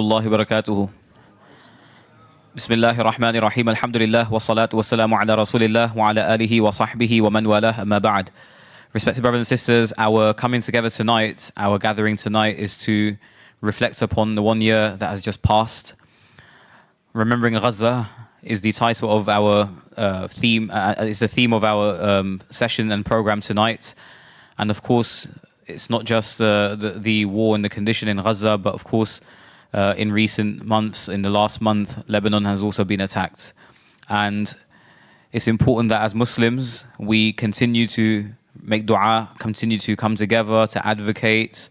الله وبركاته. بسم الله الرحمن الرحيم. الحمد لله والصلاة والسلام على رسول الله وعلى آله وصحبه ومن والاه أما بعد. Respected brothers and sisters, our coming together tonight, our gathering tonight is to reflect upon the 1 year that has just passed. Remembering Gaza is the title of our theme, is the theme of our session and program tonight. And of course, it's not just the war and the condition in Gaza, but of course, in recent months, in the last month, Lebanon has also been attacked. And it's important that as Muslims, we continue to make dua, continue to come together, to advocate,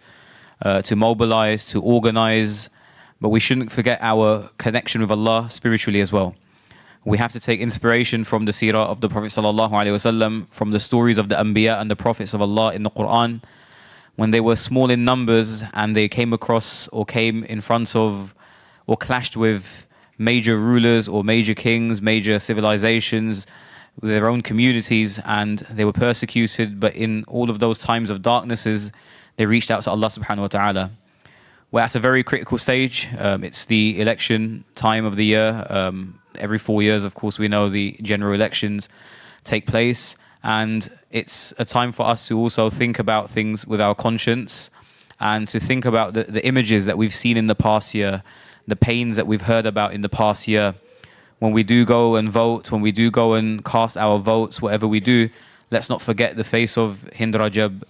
to mobilize, to organize. But we shouldn't forget our connection with Allah spiritually as well. We have to take inspiration from the seerah of the Prophet ﷺ, from the stories of the Anbiya and the Prophets of Allah in the Quran, when they were small in numbers and they came across or came in front of or clashed with major rulers or major kings, major civilizations, their own communities, and they were persecuted. But in all of those times of darknesses, they reached out to Allah subhanahu wa ta'ala. We're at a very critical stage. It's the election time of the year. Every 4 years, of course, we know the general elections take place. And it's a time for us to also think about things with our conscience and to think about the images that we've seen in the past year, the pains that we've heard about in the past year. When we do go and vote, when we do go and cast our votes, whatever we do, let's not forget the face of Hind Rajab.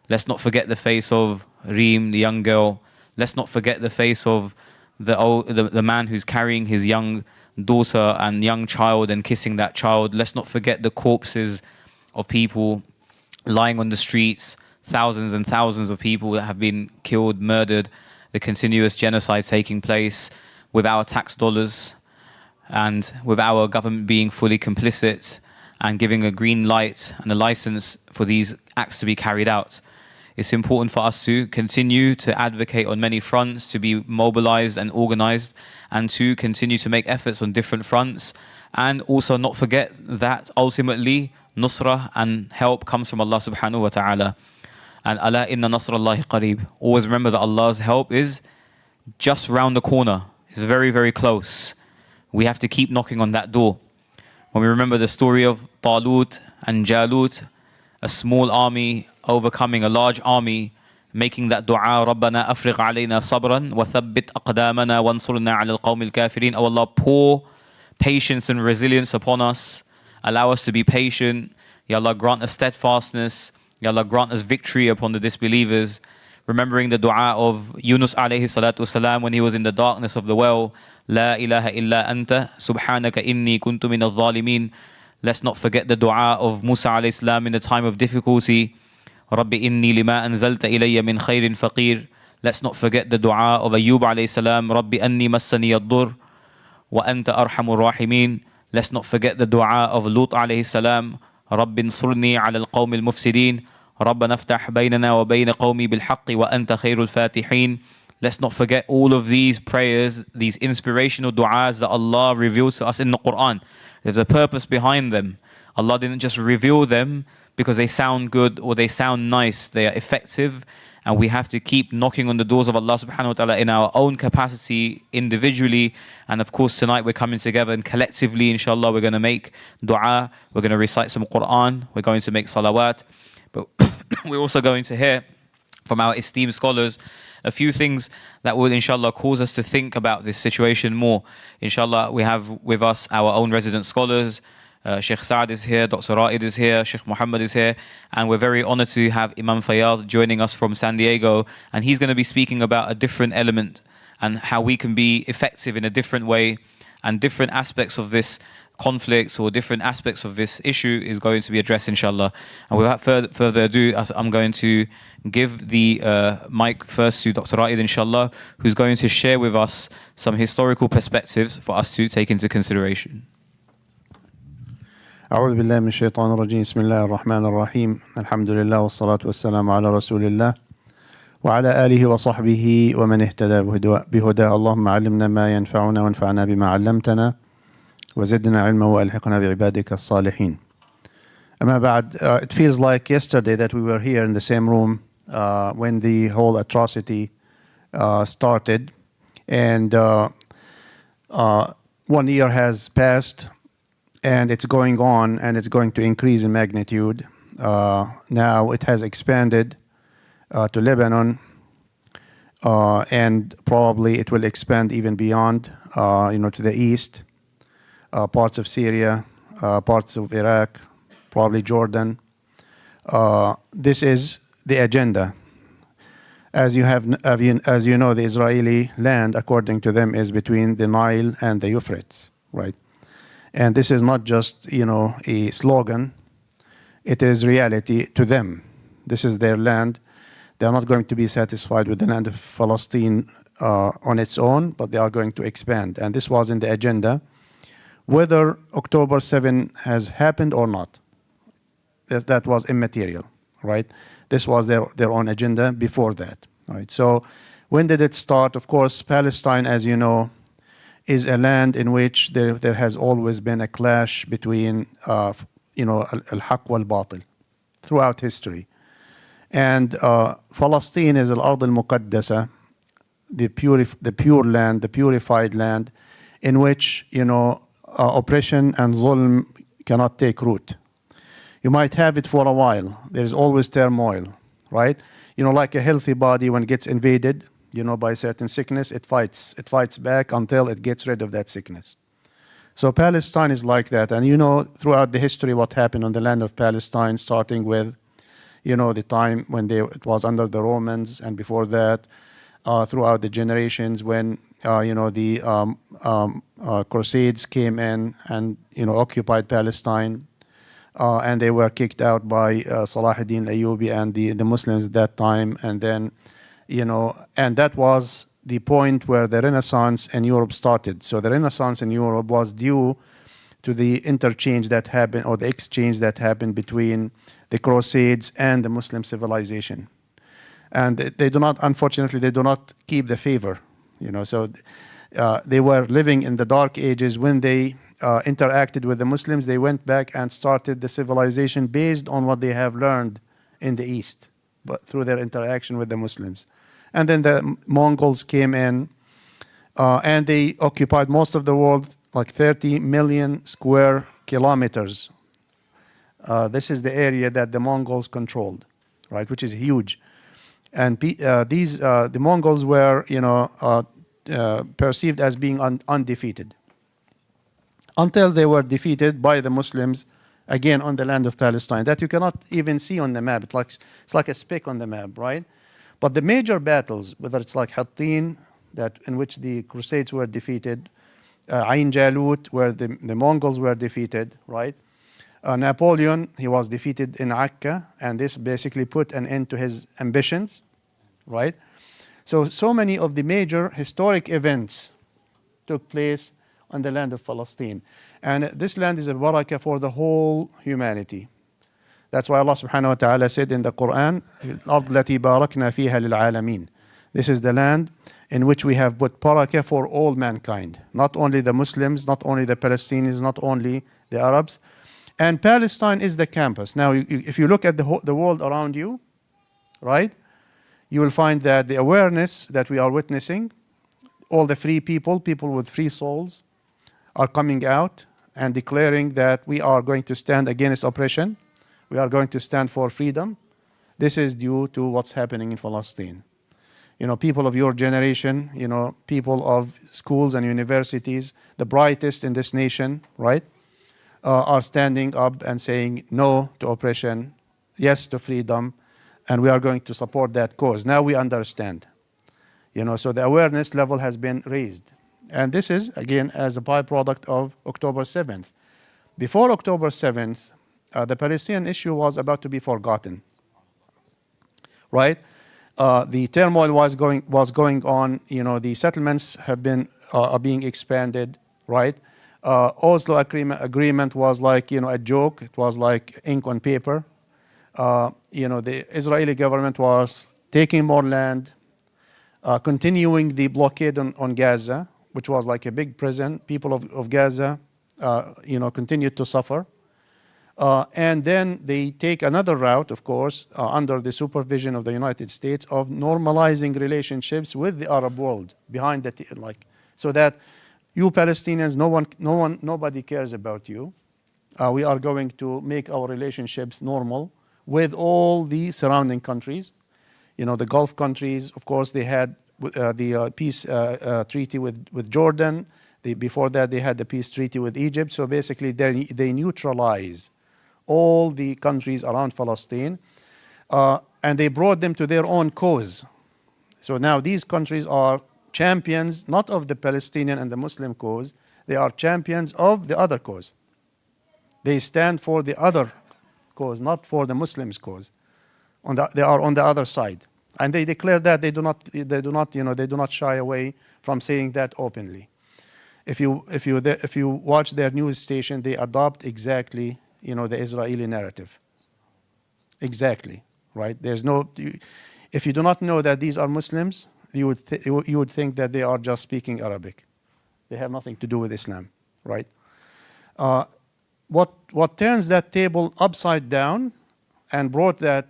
Let's not forget the face of Reem, the young girl. Let's not forget the face of the man who's carrying his young daughter and young child and kissing that child. Let's not forget the corpses of people lying on the streets, thousands and thousands of people that have been killed, murdered, the continuous genocide taking place with our tax dollars and with our government being fully complicit and giving a green light and a license for these acts to be carried out. It's important for us to continue to advocate on many fronts, to be mobilized and organized, and to continue to make efforts on different fronts, and also not forget that ultimately nusrah and help comes from Allah subhanahu wa ta'ala. And ala inna nasrallahi qareeb. Always remember that Allah's help is just round the corner. It's very, very close. We have to keep knocking on that door. When we remember the story of Talut and Jalut, a small army overcoming a large army, making that dua, رَبَّنَا أَفْرِغْ عَلَيْنَا صَبْرًا وَثَبِّتْ أَقْدَامَنَا وَانصُرْنَا عَلَى الْقَوْمِ الْكَافِرِينَ. Oh Allah, pour patience and resilience upon us. Allow us to be patient. Ya Allah, grant us steadfastness. Ya Allah, grant us victory upon the disbelievers. Remembering the dua of Yunus alayhi salatu wasalam when he was in the darkness of the well. La ilaha illa anta subhanaka inni kuntu min al-zalimin. Let's not forget the dua of Musa alayhi salam in the time of difficulty. Rabbi inni lima anzalta ilayya min khairin faqir. Let's not forget the dua of Ayyub alayhi salam. Rabbi anni massani ad-dur wa anta arhamur rahimin. Let's not forget the dua of Lut alayhi salam. رب انصرني على القوم المفسدين ربنا افتح بيننا وبين قومي بالحق وأنت خير الفاتحين. Let's not forget all of these prayers, these inspirational du'as that Allah revealed to us in the Quran. There's a purpose behind them. Allah didn't just reveal them because they sound good or they sound nice. They are effective, and we have to keep knocking on the doors of Allah subhanahu wa ta'ala in our own capacity, individually. And of course tonight we're coming together and collectively, inshallah, we're going to make dua, we're going to recite some Quran, we're going to make salawat. But we're also going to hear from our esteemed scholars a few things that will inshallah cause us to think about this situation more. Inshallah, we have with us our own resident scholars. Sheikh Saad is here, Dr. Ra'id is here, Sheikh Muhammad is here, and we're very honored to have Imam Fayyad joining us from San Diego, and he's going to be speaking about a different element and how we can be effective in a different way, and different aspects of this conflict or different aspects of this issue is going to be addressed, inshallah. And without further ado, I'm going to give the mic first to Dr. Ra'id, inshallah, who's going to share with us some historical perspectives for us to take into consideration. أعوذ بالله من الشيطان الرجيم بسم الله الرحمن الرحيم الحمد لله والصلاة والسلام على رسول الله وعلى آله وصحبه ومن اهتدى بهداه اللهم علمنا ما ينفعنا وانفعنا بما علمتنا وزدنا علما وألحقنا بعبادك الصالحين. أما بعد, it feels like yesterday that we were here in the same room when the whole atrocity started. And 1 year has passed, and it's going on, and it's going to increase in magnitude. Now it has expanded to Lebanon, and probably it will expand even beyond, to the east, parts of Syria, parts of Iraq, probably Jordan. This is the agenda. As you know, the Israeli land, according to them, is between the Nile and the Euphrates, right? And this is not just, a slogan. It is reality to them. This is their land. They are not going to be satisfied with the land of Palestine on its own, but they are going to expand. And this was in the agenda, whether October 7 has happened or not. That was immaterial, right? This was their own agenda before that, right? So when did it start? Of course, Palestine, as you know, is a land in which there has always been a clash between, al-haq wal-batil throughout history. And Palestine is al-ard al-muqaddasa, the pure land, the purified land, in which, oppression and zulm cannot take root. You might have it for a while. There's always turmoil, right? Like a healthy body, when it gets invaded, by certain sickness, it fights back until it gets rid of that sickness. So Palestine is like that. And throughout the history what happened on the land of Palestine, starting with, the time when it was under the Romans, and before that, throughout the generations when, the Crusades came in and, occupied Palestine. And they were kicked out by Salah ad-Din Ayyubi and the Muslims at that time. And then, and that was the point where the Renaissance in Europe started. So the Renaissance in Europe was due to the interchange that happened, or the exchange that happened between the Crusades and the Muslim civilization. And unfortunately, they do not keep the favor. So they were living in the dark ages when they interacted with the Muslims. They went back and started the civilization based on what they have learned in the East, but through their interaction with the Muslims. And then the Mongols came in, and they occupied most of the world, like 30 million square kilometers. This is the area that the Mongols controlled, right, which is huge. And the Mongols were, perceived as being undefeated, until they were defeated by the Muslims, again on the land of Palestine, that you cannot even see on the map. It's like a speck on the map, right? But the major battles, whether it's like Hattin, in which the Crusades were defeated, Ain Jalut, where the Mongols were defeated, right? Napoleon, he was defeated in Akka, and this basically put an end to his ambitions, right? So many of the major historic events took place on the land of Palestine. And this land is a barakah for the whole humanity. That's why Allah subhanahu wa ta'ala said in the Quran, الْأَرْض الَّتِي بَارَكْنَا فِيهَا لِلْعَالَمِينَ. This is the land in which we have put barakah for all mankind. Not only the Muslims, not only the Palestinians, not only the Arabs. And Palestine is the campus. Now, if you look at the world around you, right, you will find that the awareness that we are witnessing, all the free people with free souls, are coming out and declaring that we are going to stand against oppression. We are going to stand for freedom. This is due to what's happening in Palestine. People of your generation, people of schools and universities, the brightest in this nation, right, are standing up and saying no to oppression, yes to freedom, and we are going to support that cause. Now we understand. So the awareness level has been raised. And this is, again, as a byproduct of October 7th. Before October 7th, the Palestinian issue was about to be forgotten, right? The turmoil was going on. The settlements are being expanded, right? Oslo agreement was like a joke. It was like ink on paper. The Israeli government was taking more land, continuing the blockade on Gaza, which was like a big prison. People of Gaza, continued to suffer. And then they take another route, of course, under the supervision of the United States, of normalizing relationships with the Arab world behind the so that you Palestinians, nobody cares about you. We are going to make our relationships normal with all the surrounding countries. You know, the Gulf countries, of course, they had the peace treaty with Jordan. Before that, they had the peace treaty with Egypt. So basically, they neutralize all the countries around Palestine, and they brought them to their own cause. So now these countries are champions, not of the Palestinian and the Muslim cause, they are champions of the other cause. They stand for the other cause, not for the Muslims' cause. They are on the other side, and they declare that they do not shy away from saying that openly. If you watch their news station, they adopt exactly the Israeli narrative. Exactly, right? If you do not know that these are Muslims, you would think that they are just speaking Arabic. They have nothing to do with Islam, right? What turns that table upside down and brought that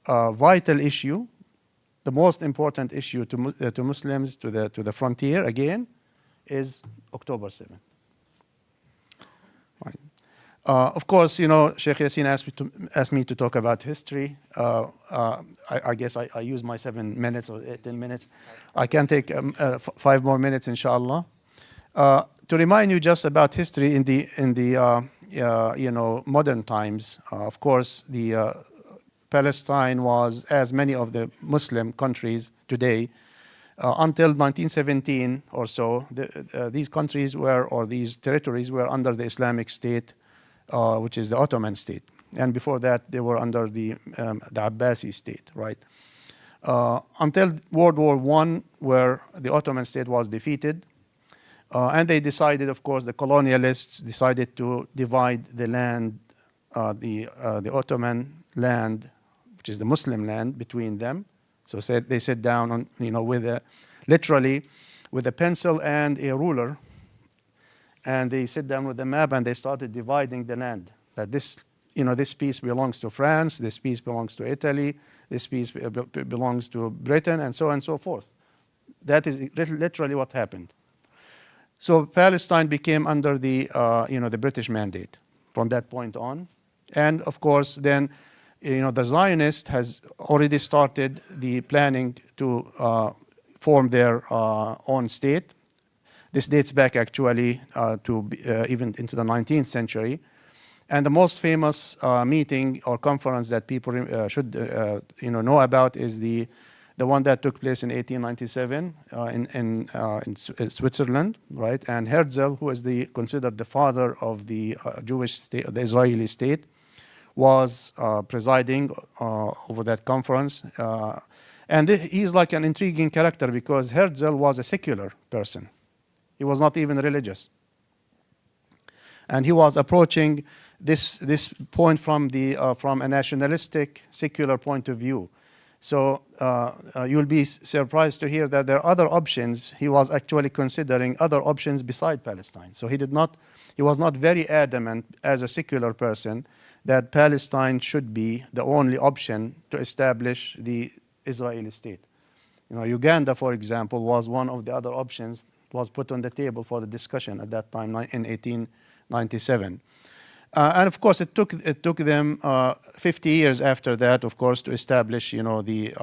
vital issue, the most important issue to Muslims, to the frontier again, is October 7th. Right. Of course, Sheikh Yassin asked me to talk about history. I guess I use my 7 minutes or 10 minutes. I can take 5 more minutes, inshallah. To remind you just about history in the modern times. Of course, the Palestine was, as many of the Muslim countries today, until 1917 or so, these countries these territories were under the Islamic State, which is the Ottoman state. And before that, they were under the Abbasi state, right? Until World War I, where the Ottoman state was defeated. And they decided, of course, the colonialists decided to divide the land, the Ottoman land, which is the Muslim land, between them. So they sit down literally with a pencil and a ruler, and they sit down with a map and they started dividing the land. That this piece belongs to France, this piece belongs to Italy, this piece belongs to Britain, and so on and so forth. That is literally what happened. So Palestine became under the British mandate from that point on, and of course then the Zionist has already started the planning to form their own state. This dates back actually to even into the 19th century. And the most famous meeting or conference that people should know about is the one that took place in 1897 in Switzerland, right? And Herzl, who is considered the father of the Jewish state, the Israeli state, was presiding over that conference. And he's like an intriguing character because Herzl was a secular person. He was not even religious. And he was approaching this point from a nationalistic, secular point of view. So you'll be surprised to hear that there are other options. He was actually considering other options beside Palestine. So he was not very adamant as a secular person that Palestine should be the only option to establish the Israeli state. Uganda, for example, was one of the other options, was put on the table for the discussion at that time in 1897. And of course, it took them 50 years after that, of course, to establish, the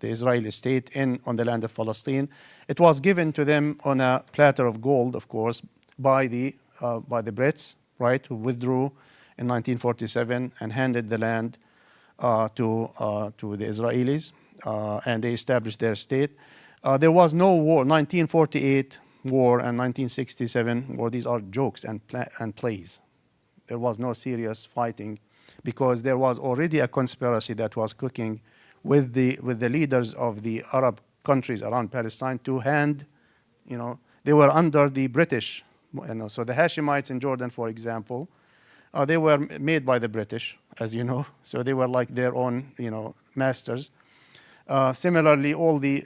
Israeli state on the land of Palestine. It was given to them on a platter of gold, of course, by the Brits, right, who withdrew in 1947 and handed the land to the Israelis, and they established their state. There was no war. 1948 war and 1967 war. These are jokes and plays. There was no serious fighting because there was already a conspiracy that was cooking with the leaders of the Arab countries around Palestine to hand, they were under the British. So the Hashemites in Jordan, for example, they were made by the British, as you know. So they were like their own, masters. Similarly, all the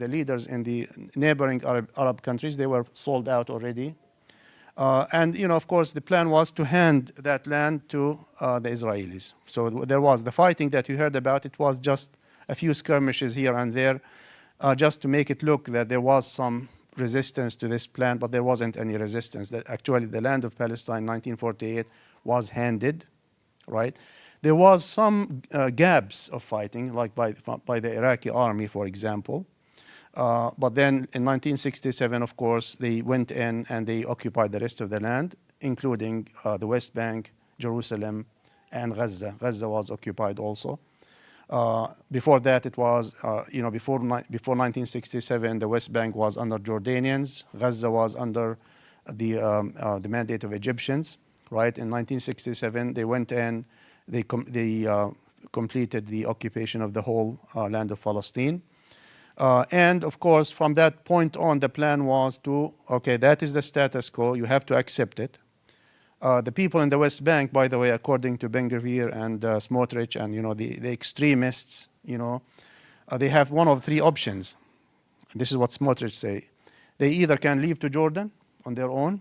leaders in the neighboring Arab countries, they were sold out already. And of course, the plan was to hand that land to the Israelis. So there was the fighting that you heard about. It was just a few skirmishes here and there, just to make it look that there was some resistance to this plan, but there wasn't any resistance. That actually, the land of Palestine, 1948, was handed, right? There was some gaps of fighting, like by the Iraqi army, for example. But then in 1967, of course, they went in and they occupied the rest of the land, including the West Bank, Jerusalem, and Gaza. Gaza was occupied also. Before that, it was, before 1967, the West Bank was under Jordanians. Gaza was under the mandate of Egyptians, right? In 1967, they went in, they completed the occupation of the whole land of Palestine. And of course, from that point on, the plan was to, okay, that is the status quo. You have to accept it. The people in the West Bank, by the way, according to Ben Gvir and Smotrich and the extremists, they have one of three options. This is what Smotrich say. They either can leave to Jordan on their own,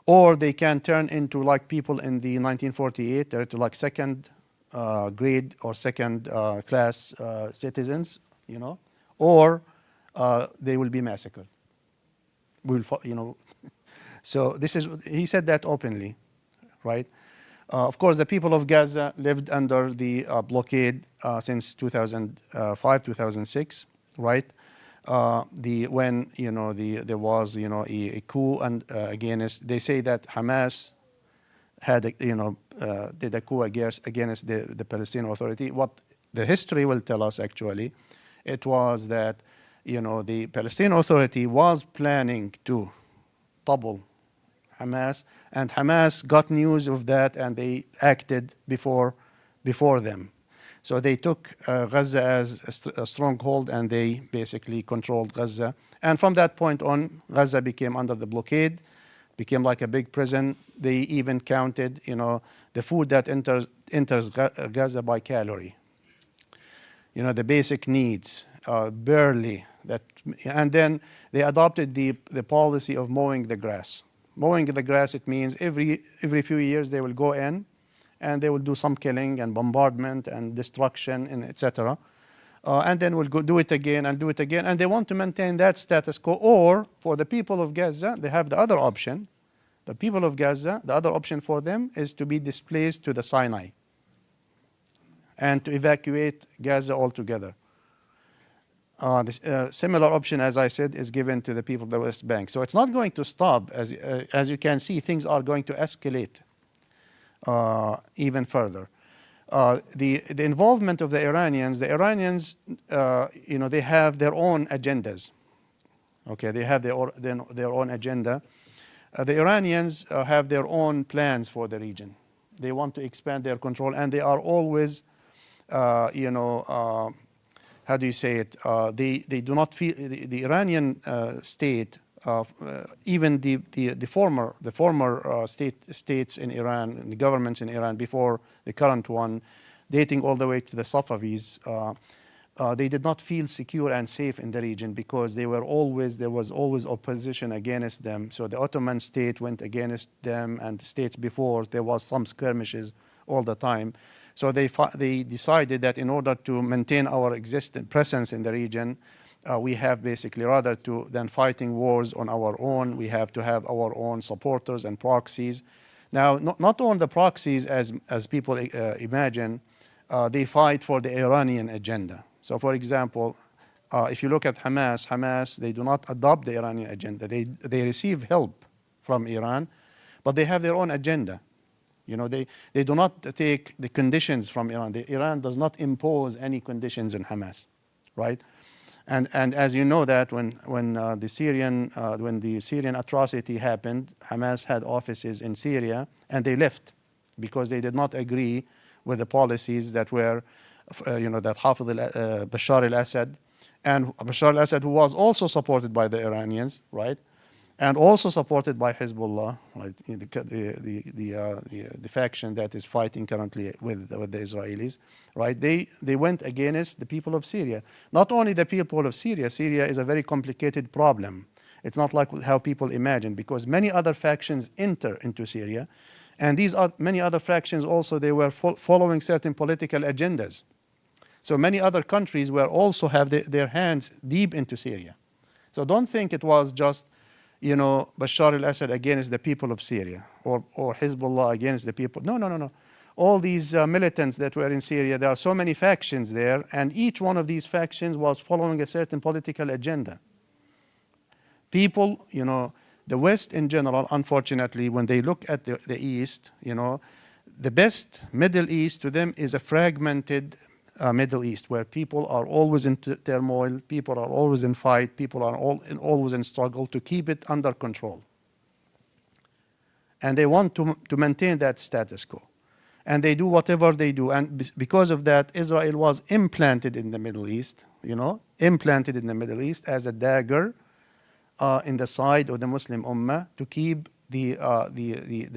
or they can turn into like people in the 1948, they're to like second grade or second class citizens, or they will be massacred. So he said that openly, right? Of course, the people of Gaza lived under the blockade since 2005, 2006, right? When there was a coup and against, they say that Hamas had did a coup against the Palestinian Authority. What the history will tell us actually, it was that the Palestinian Authority was planning to topple Hamas, and Hamas got news of that and they acted before them. So they took Gaza as a stronghold and they basically controlled Gaza. And from that point on, Gaza became under the blockade, became like a big prison. They even counted, the food that enters Gaza by calorie. The basic needs, barely that. And then they adopted the policy of mowing the grass. Mowing the grass, it means every few years they will go in and they will do some killing and bombardment and destruction and etc. And then we'll go do it again and do it again. And they want to maintain that status quo. Or for the people of Gaza, they have the other option. The people of Gaza, the other option for them is to be displaced to the Sinai and to evacuate Gaza altogether. This similar option, as I said, is given to the people of the West Bank. So it's not going to stop. As you can see, things are going to escalate even further. The involvement of the Iranians, they have their own agendas. Okay, they have their own agenda. The Iranians have their own plans for the region. They want to expand their control, and they are always, how do you say it? They do not feel the Iranian state, even the former states in Iran, the governments in Iran before the current one, dating all the way to the Safavis, they did not feel secure and safe in the region because there was always opposition against them. So the Ottoman state went against them, and the states before there was some skirmishes all the time. So they decided that in order to maintain our existent presence in the region, we have basically rather than fighting wars on our own, we have to have our own supporters and proxies. Now, not all the proxies as people imagine, they fight for the Iranian agenda. So, for example, if you look at Hamas, they do not adopt the Iranian agenda. They receive help from Iran, but they have their own agenda. They do not take the conditions from Iran. Iran does not impose any conditions on Hamas, right? And as you know that when the Syrian atrocity happened, Hamas had offices in Syria and they left because they did not agree with the policies that were, that Bashar al-Assad, and Bashar al-Assad, who was also supported by the Iranians, right? And also supported by Hezbollah, right? The faction that is fighting currently with the Israelis, right? They went against the people of Syria. Not only the people of Syria. Syria is a very complicated problem, It's not like how people imagine, because many other factions enter into Syria, and these many other factions also, they were following certain political agendas. So many other countries were also have their hands deep into Syria. So don't think it was just, Bashar al-Assad against the people of Syria, or Hezbollah against the people. No, no, no, no. All these militants that were in Syria, there are so many factions there, and each one of these factions was following a certain political agenda. People, the West in general, unfortunately, when they look at the East, the best Middle East to them is a fragmented Middle East, where people are always in turmoil, people are always in fight, people are always in struggle to keep it under control. And they want to maintain that status quo. And they do whatever they do. And because of that, Israel was implanted in the Middle East, implanted in the Middle East as a dagger in the side of the Muslim Ummah to keep the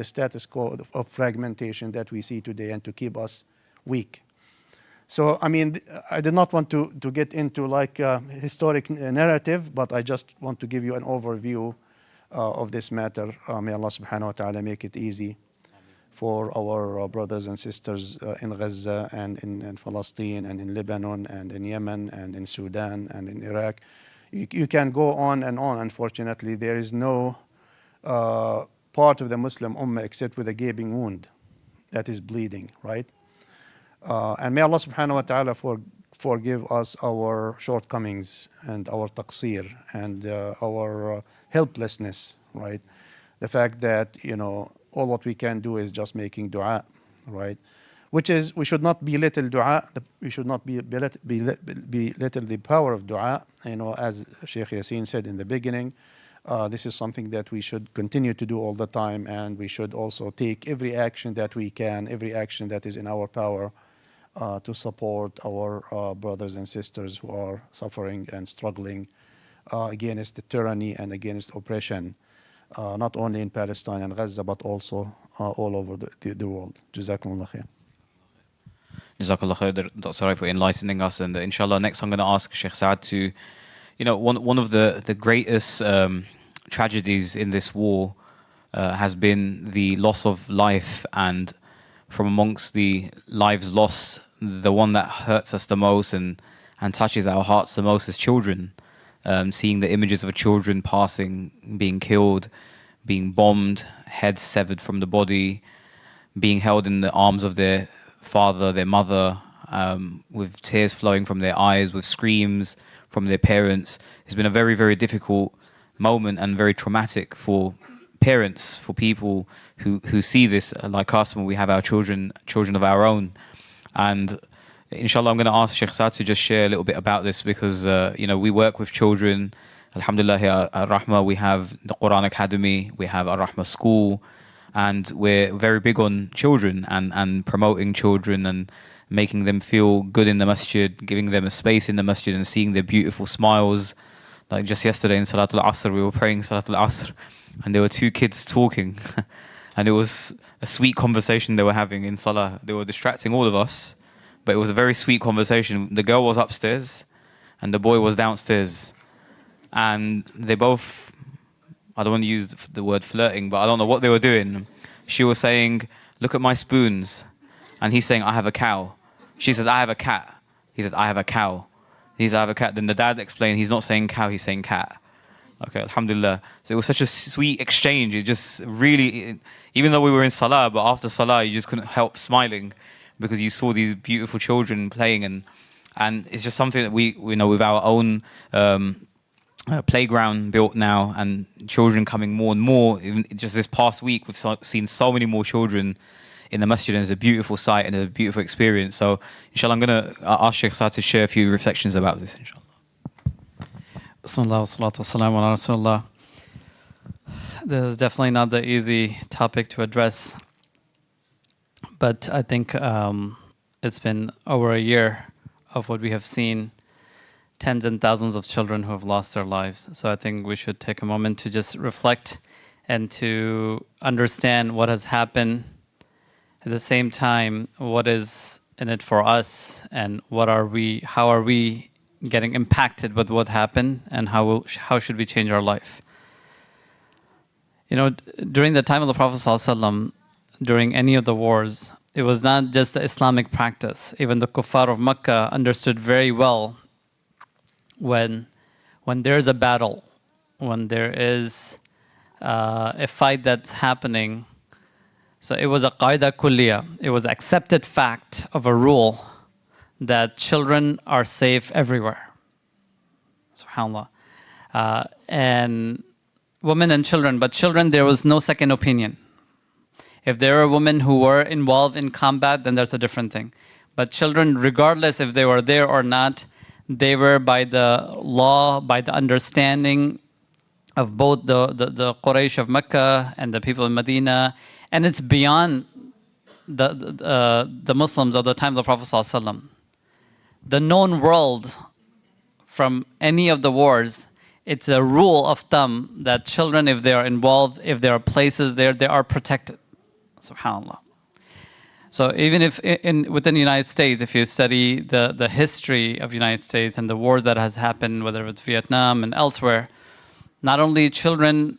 status quo of fragmentation that we see today, and to keep us weak. So, I mean, I did not want to get into like a historic narrative, but I just want to give you an overview of this matter. May Allah subhanahu wa ta'ala make it easy for our brothers and sisters in Gaza and in Palestine and in Lebanon and in Yemen and in Sudan and in Iraq. You can go on and on. Unfortunately, there is no part of the Muslim Ummah except with a gaping wound that is bleeding, right? And may Allah subhanahu wa ta'ala forgive us our shortcomings and our taqsir and our helplessness, right? The fact that, all what we can do is just making dua, right? Which is, we should not belittle dua, we should not belittle the power of dua. As Sheikh Yassin said in the beginning, this is something that we should continue to do all the time, and we should also take every action that we can, every action that is in our power to support our brothers and sisters who are suffering and struggling against the tyranny and against oppression, not only in Palestine and Gaza, but also all over the world. Jazakumullah khair. Jazakallah khair, Dr. for enlightening us. And inshallah, next I'm going to ask Sheikh Saad to, one of the greatest tragedies in this war has been the loss of life, and from amongst the lives lost, the one that hurts us the most and touches our hearts the most is children. Seeing the images of children passing, being killed, being bombed, heads severed from the body, being held in the arms of their father, their mother, with tears flowing from their eyes, with screams from their parents. It's been a very, very difficult moment and very traumatic for parents, for people who see this like us when we have our children of our own. And inshallah, I'm going to ask Sheikh Saad to just share a little bit about this, because we work with children. Alhamdulillah, here at Rahma we have the Quran Academy, we have Al Rahma School, and we're very big on children and promoting children and making them feel good in the masjid, giving them a space in the masjid and seeing their beautiful smiles. Like just yesterday in Salatul Asr, we were praying Salatul Asr, and there were two kids talking and it was a sweet conversation they were having in Salah. They were distracting all of us, but it was a very sweet conversation. The girl was upstairs and the boy was downstairs, and they both, I don't want to use the word flirting, but I don't know what they were doing. She was saying, "Look at my spoons," and he's saying, "I have a cow." She says, "I have a cat." He says, "I have a cow." He says, "I have a cat." Then the dad explained, he's not saying cow, he's saying cat. Okay, alhamdulillah. So it was such a sweet exchange. It just really, even though we were in Salah, but after Salah, you just couldn't help smiling because you saw these beautiful children playing, and it's just something that we know with our own playground built now, and children coming more and more. Even just this past week, we've seen so many more children in the masjid, and it's a beautiful sight and a beautiful experience. So, inshallah, I'm going to ask Sheikh Saad to share a few reflections about this, inshallah. Bismillah wa salatu wa salam ala Rasulullah. This is definitely not the easy topic to address, but I think it's been over a year of what we have seen, tens and thousands of children who have lost their lives. So I think we should take a moment to just reflect and to understand what has happened. At the same time, what is in it for us, and how are we getting impacted with what happened, and how should we change our life? You know, during the time of the Prophet ﷺ, during any of the wars, it was not just the Islamic practice. Even the kuffar of Mecca understood very well when there's a battle, when there is a fight that's happening. So it was a qaida kulliya. It was accepted fact of a rule that children are safe everywhere. SubhanAllah. And women and children, but children, there was no second opinion. If there were women who were involved in combat, then that's a different thing. But children, regardless if they were there or not, they were by the law, by the understanding of both the Quraysh of Mecca and the people in Medina, and it's beyond the Muslims of the time of the Prophet ﷺ. The known world from any of the wars, it's a rule of thumb that children, if they are involved, if there are places there, they are protected. SubhanAllah. So even if within the United States, if you study the history of the United States and the wars that has happened, whether it's Vietnam and elsewhere, not only children,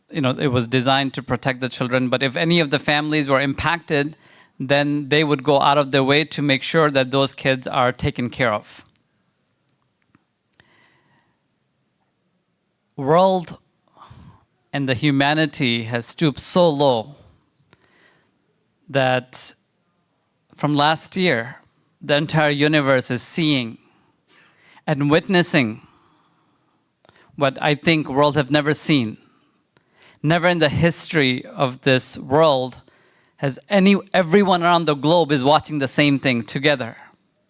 you know, it was designed to protect the children, but if any of the families were impacted, then they would go out of their way to make sure that those kids are taken care of. World and the humanity has stooped so low that from last year, the entire universe is seeing and witnessing what I think world have never seen. Never in the history of this world has everyone around the globe is watching the same thing together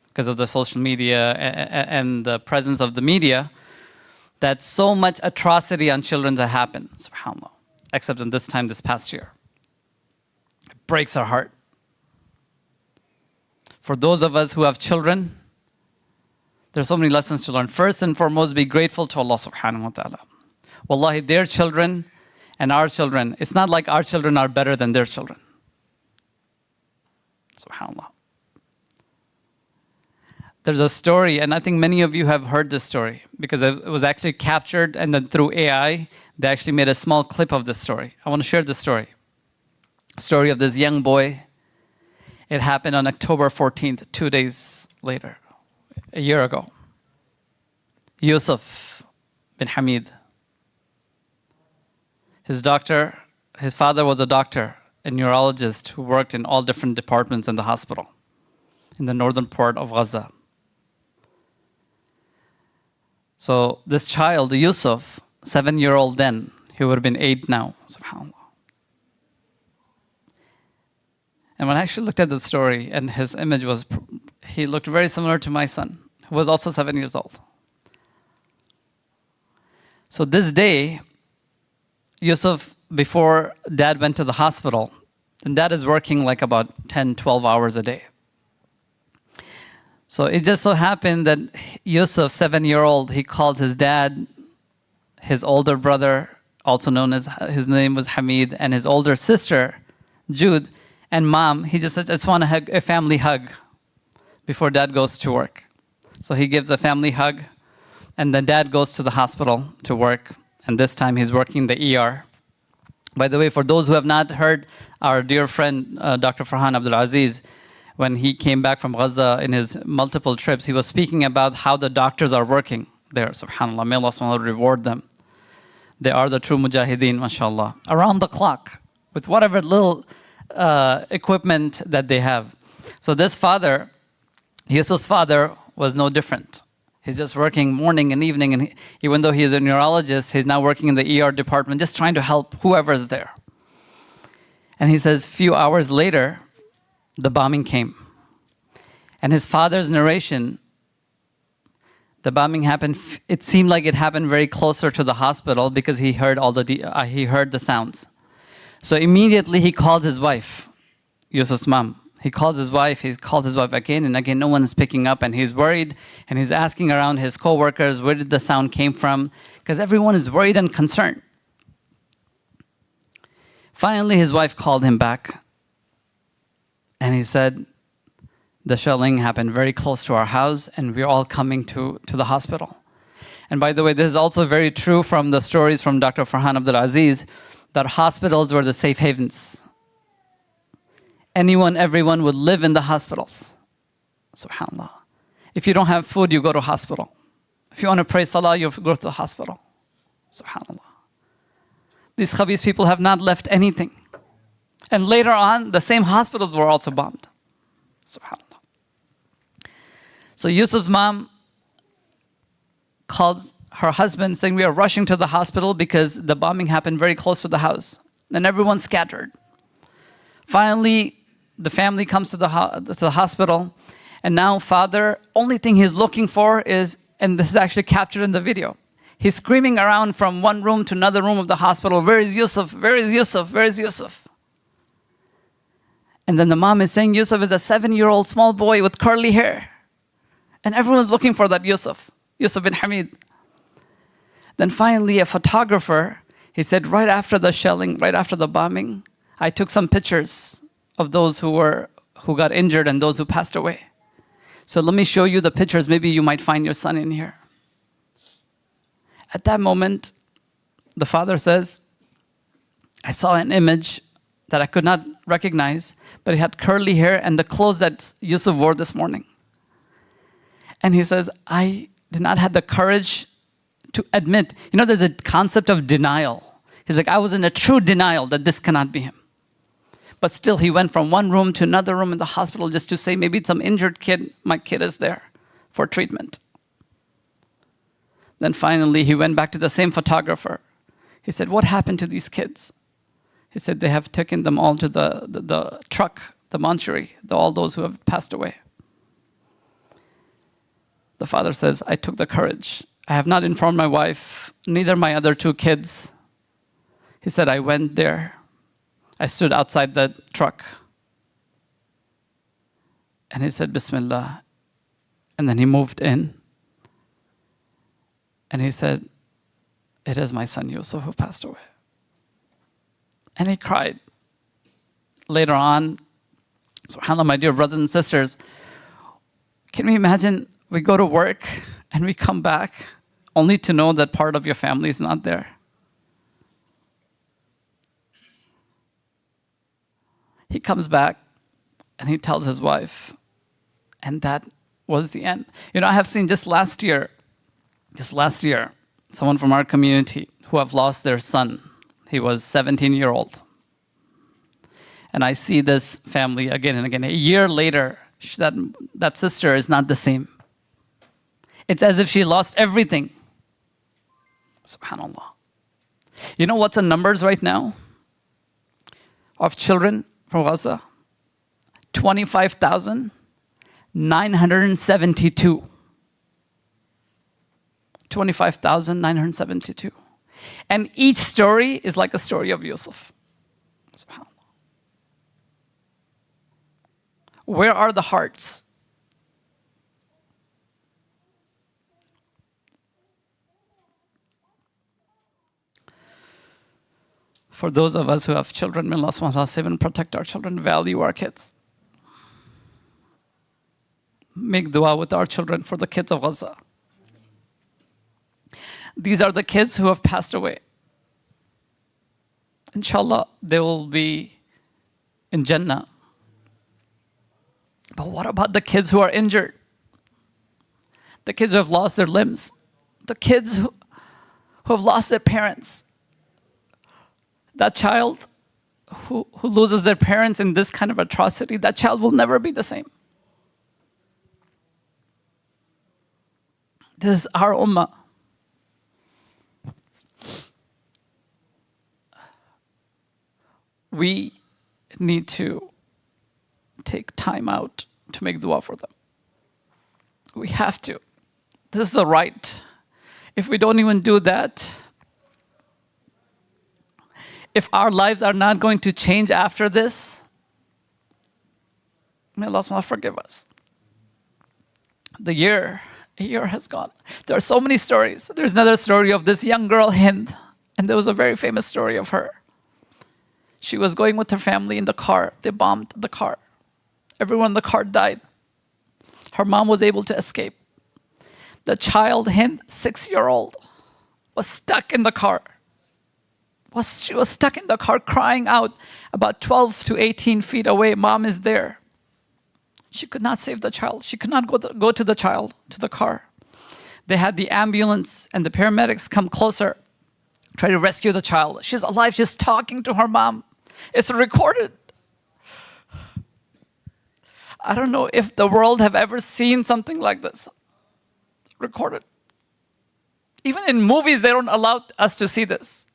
because of the social media and the presence of the media, that so much atrocity on children has happened, subhanAllah, except in this time, this past year. It breaks our heart. For those of us who have children, there's so many lessons to learn. First and foremost, be grateful to Allah subhanahu wa ta'ala. Wallahi, their children and our children, it's not like our children are better than their children. SubhanAllah. There's a story, and I think many of you have heard this story because it was actually captured, and then through AI, they actually made a small clip of this story. I want to share this story. Story of this young boy. It happened on October 14th, 2 days later, a year ago. Yusuf bin Hamid. His father was a doctor, a neurologist who worked in all different departments in the hospital in the northern part of Gaza. So this child, Yusuf, 7-year-old then, he would have been 8 now, subhanAllah. And when I actually looked at the story, and his image was, he looked very similar to my son, who was also 7 years old. So this day, Yusuf, before dad went to the hospital, and dad is working like about 10, 12 hours a day. So it just so happened that Yusuf, 7-year-old, he called his dad, his older brother, also known as, his name was Hamid, and his older sister, Jude, and mom. He just said, I just want a family hug before dad goes to work. So he gives a family hug, and then dad goes to the hospital to work, and this time he's working the ER. By the way, for those who have not heard, our dear friend, Dr. Farhan Abdul Aziz, when he came back from Gaza in his multiple trips, he was speaking about how the doctors are working there, subhanAllah. May Allah subhanahu wa ta'ala reward them. They are the true mujahideen, mashallah. Around the clock, with whatever little equipment that they have. So this father, Yusuf's father, was no different. He's just working morning and evening, and even though he is a neurologist, he's now working in the ER department, just trying to help whoever is there. And he says, few hours later, the bombing came. And his father's narration, the bombing happened, it seemed like it happened very closer to the hospital because he heard he heard the sounds. So immediately he called his wife, Yusuf's mom. He called his wife again and again, no one is picking up, and he's worried, and he's asking around his co-workers, where did the sound came from? Because everyone is worried and concerned. Finally, his wife called him back, and he said, the shelling happened very close to our house, and we're all coming to the hospital. And by the way, this is also very true from the stories from Dr. Farhan Abdul Aziz, that hospitals were the safe havens. Anyone, everyone would live in the hospitals. SubhanAllah. If you don't have food, you go to hospital. If you want to pray salah, you go to the hospital. SubhanAllah. These Khabis people have not left anything. And later on, the same hospitals were also bombed. SubhanAllah. So Yusuf's mom calls her husband saying, we are rushing to the hospital because the bombing happened very close to the house. And everyone scattered. Finally, the family comes to the hospital. And now father, only thing he's looking for is, and this is actually captured in the video, he's screaming around from one room to another room of the hospital, where is Yusuf? Where is Yusuf? Where is Yusuf? And then the mom is saying Yusuf is a 7-year-old small boy with curly hair. And everyone's looking for that Yusuf bin Hamid. Then finally a photographer, he said right after the shelling, right after the bombing, I took some pictures of those who got injured and those who passed away. So let me show you the pictures. Maybe you might find your son in here. At that moment, the father says, I saw an image that I could not recognize, but he had curly hair and the clothes that Yusuf wore this morning. And he says, I did not have the courage to admit. You know, there's a concept of denial. He's like, I was in a true denial that this cannot be him. But still, he went from one room to another room in the hospital just to say, maybe some injured kid, my kid is there for treatment. Then finally, he went back to the same photographer. He said, what happened to these kids? He said, they have taken them all to the truck, the mortuary, all those who have passed away. The father says, I took the courage. I have not informed my wife, neither my other 2 kids. He said, I went there. I stood outside the truck. And he said, Bismillah. And then he moved in. And he said, it is my son Yusuf who passed away. And he cried. Later on, subhanAllah, my dear brothers and sisters, can we imagine we go to work and we come back only to know that part of your family is not there? He comes back and he tells his wife, and that was the end. You know, I have seen just last year, someone from our community who have lost their son. He was 17-year-old. And I see this family again and again. A year later, that sister is not the same. It's as if she lost everything. SubhanAllah. You know what's the numbers right now of children from Gaza? 25,972. 25,972. And each story is like a story of Yusuf. SubhanAllah. Where are the hearts? For those of us who have children, may Allah subhanahu wa ta'ala save and protect our children, value our kids. Make dua with our children for the kids of Gaza. These are the kids who have passed away. Inshallah, they will be in Jannah. But what about the kids who are injured? The kids who have lost their limbs? The kids who have lost their parents? That child who loses their parents in this kind of atrocity, that child will never be the same. This is our ummah. We need to take time out to make dua for them. We have to. This is the right. If we don't even do that, if our lives are not going to change after this, may Allah subhanahu wa ta'ala forgive us. A year has gone. There are so many stories. There's another story of this young girl, Hind, and there was a very famous story of her. She was going with her family in the car. They bombed the car. Everyone in the car died. Her mom was able to escape. The child, Hind, 6-year-old, was stuck in the car. She was stuck in the car crying out about 12 to 18 feet away. Mom is there. She could not save the child. She could not go to the child, to the car. They had the ambulance and the paramedics come closer, try to rescue the child. She's alive, she's talking to her mom. It's recorded. I don't know if the world have ever seen something like this. Recorded. Even in movies, they don't allow us to see this.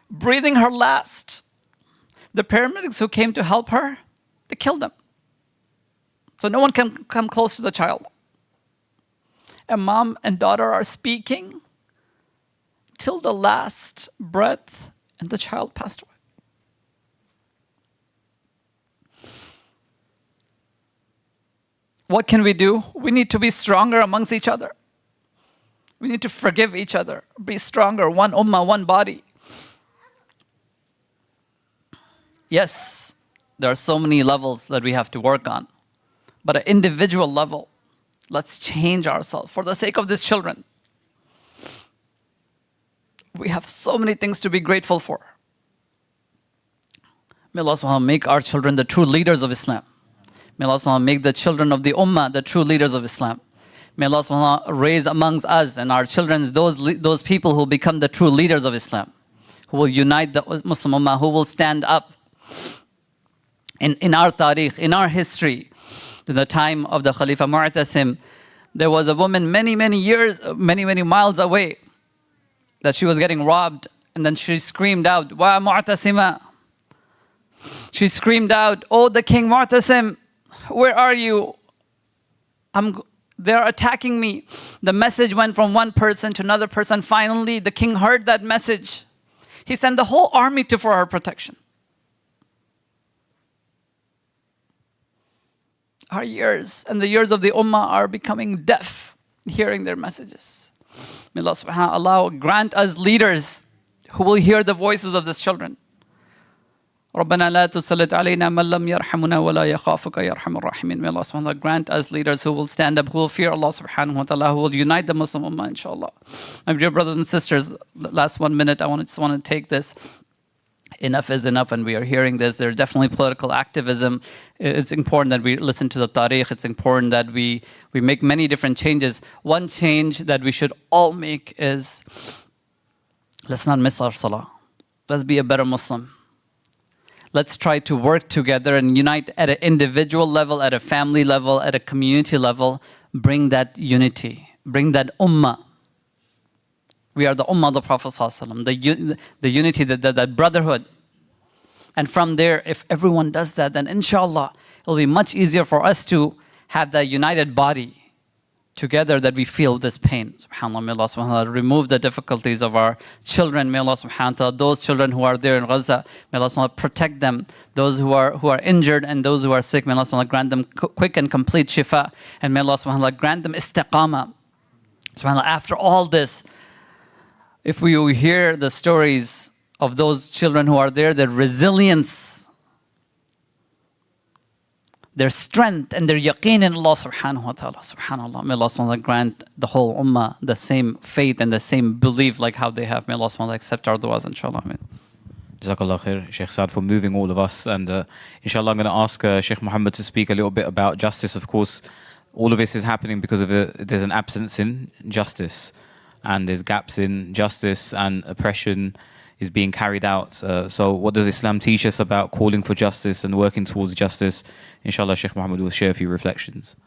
Breathing her last. The paramedics who came to help her, they killed them. So no one can come close to the child. And mom and daughter are speaking till the last breath, and the child passed away. What can we do? We need to be stronger amongst each other. We need to forgive each other, be stronger, one ummah, one body. Yes, there are so many levels that we have to work on. But at an individual level, let's change ourselves for the sake of these children. We have so many things to be grateful for. May Allah subhanahu wa ta'ala make our children the true leaders of Islam. May Allah subhanahu wa ta'ala make the children of the ummah the true leaders of Islam. May Allah subhanahu wa ta'ala raise amongst us and our children those people who become the true leaders of Islam, who will unite the Muslim ummah, who will stand up in our tariq, in our history. In the time of the Khalifa Mu'tasim, there was a woman many miles away that she was getting robbed, and then she screamed out, "Wa Mu'tasima!" She screamed out, "Oh, the King Mu'tasim, where are you? They're attacking me." The message went from one person to another person. Finally, the king heard that message. He sent the whole army for her protection. Our ears and the ears of the ummah are becoming deaf, hearing their messages. May Allah subhanahu wa ta'ala grant us leaders who will hear the voices of these children. رَبَّنَا لَا تُسَلِّطْ عَلَيْنَا مَنْ لَمْ يَرْحَمُنَا وَلَا يَخَافُكَ يَرْحَمُ الرَّاحِمِينَ. May Allah subhanahu wa ta'ala grant us leaders who will stand up, who will fear Allah subhanahu wa ta'ala, who will unite the Muslim ummah, inshallah. My dear brothers and sisters, last 1 minute, I just want to take this. Enough is enough, and we are hearing this. There's definitely political activism. It's important that we listen to the tariq. It's important that we make many different changes. One change that we should all make is, let's not miss our salah. Let's be a better Muslim. Let's try to work together and unite at an individual level, at a family level, at a community level. Bring that unity. Bring that ummah. We are the ummah of the Prophet ﷺ, the unity, that brotherhood. And from there, if everyone does that, then inshallah, it will be much easier for us to have that united body together, that we feel this pain. SubhanAllah, may Allah subhanahu wa ta'ala remove the difficulties of our children. May Allah subhanahu wa ta'ala, those children who are there in Gaza, may Allah subhanahu wa ta'ala protect them. Those who are injured and those who are sick, may Allah subhanahu wa ta'ala grant them quick and complete shifa. And may Allah subhanahu wa ta'ala grant them istiqamah. SubhanAllah, after all this, if we hear the stories of those children who are there, their resilience, their strength, and their yaqeen in Allah subhanahu wa ta'ala. SubhanAllah, may Allah subhanahu wa ta'ala grant the whole ummah the same faith and the same belief like how they have. May Allah subhanahu wa ta'ala accept our du'as, inshallah. Amen. Jazakallah khair, Sheikh Saad, for moving all of us. And inshallah, I'm going to ask Sheikh Muhammad to speak a little bit about justice. Of course, all of this is happening because of there's an absence in justice. And there's gaps in justice, and oppression is being carried out. So what does Islam teach us about calling for justice and working towards justice? Inshallah, Sheikh Muhammad will share a few reflections.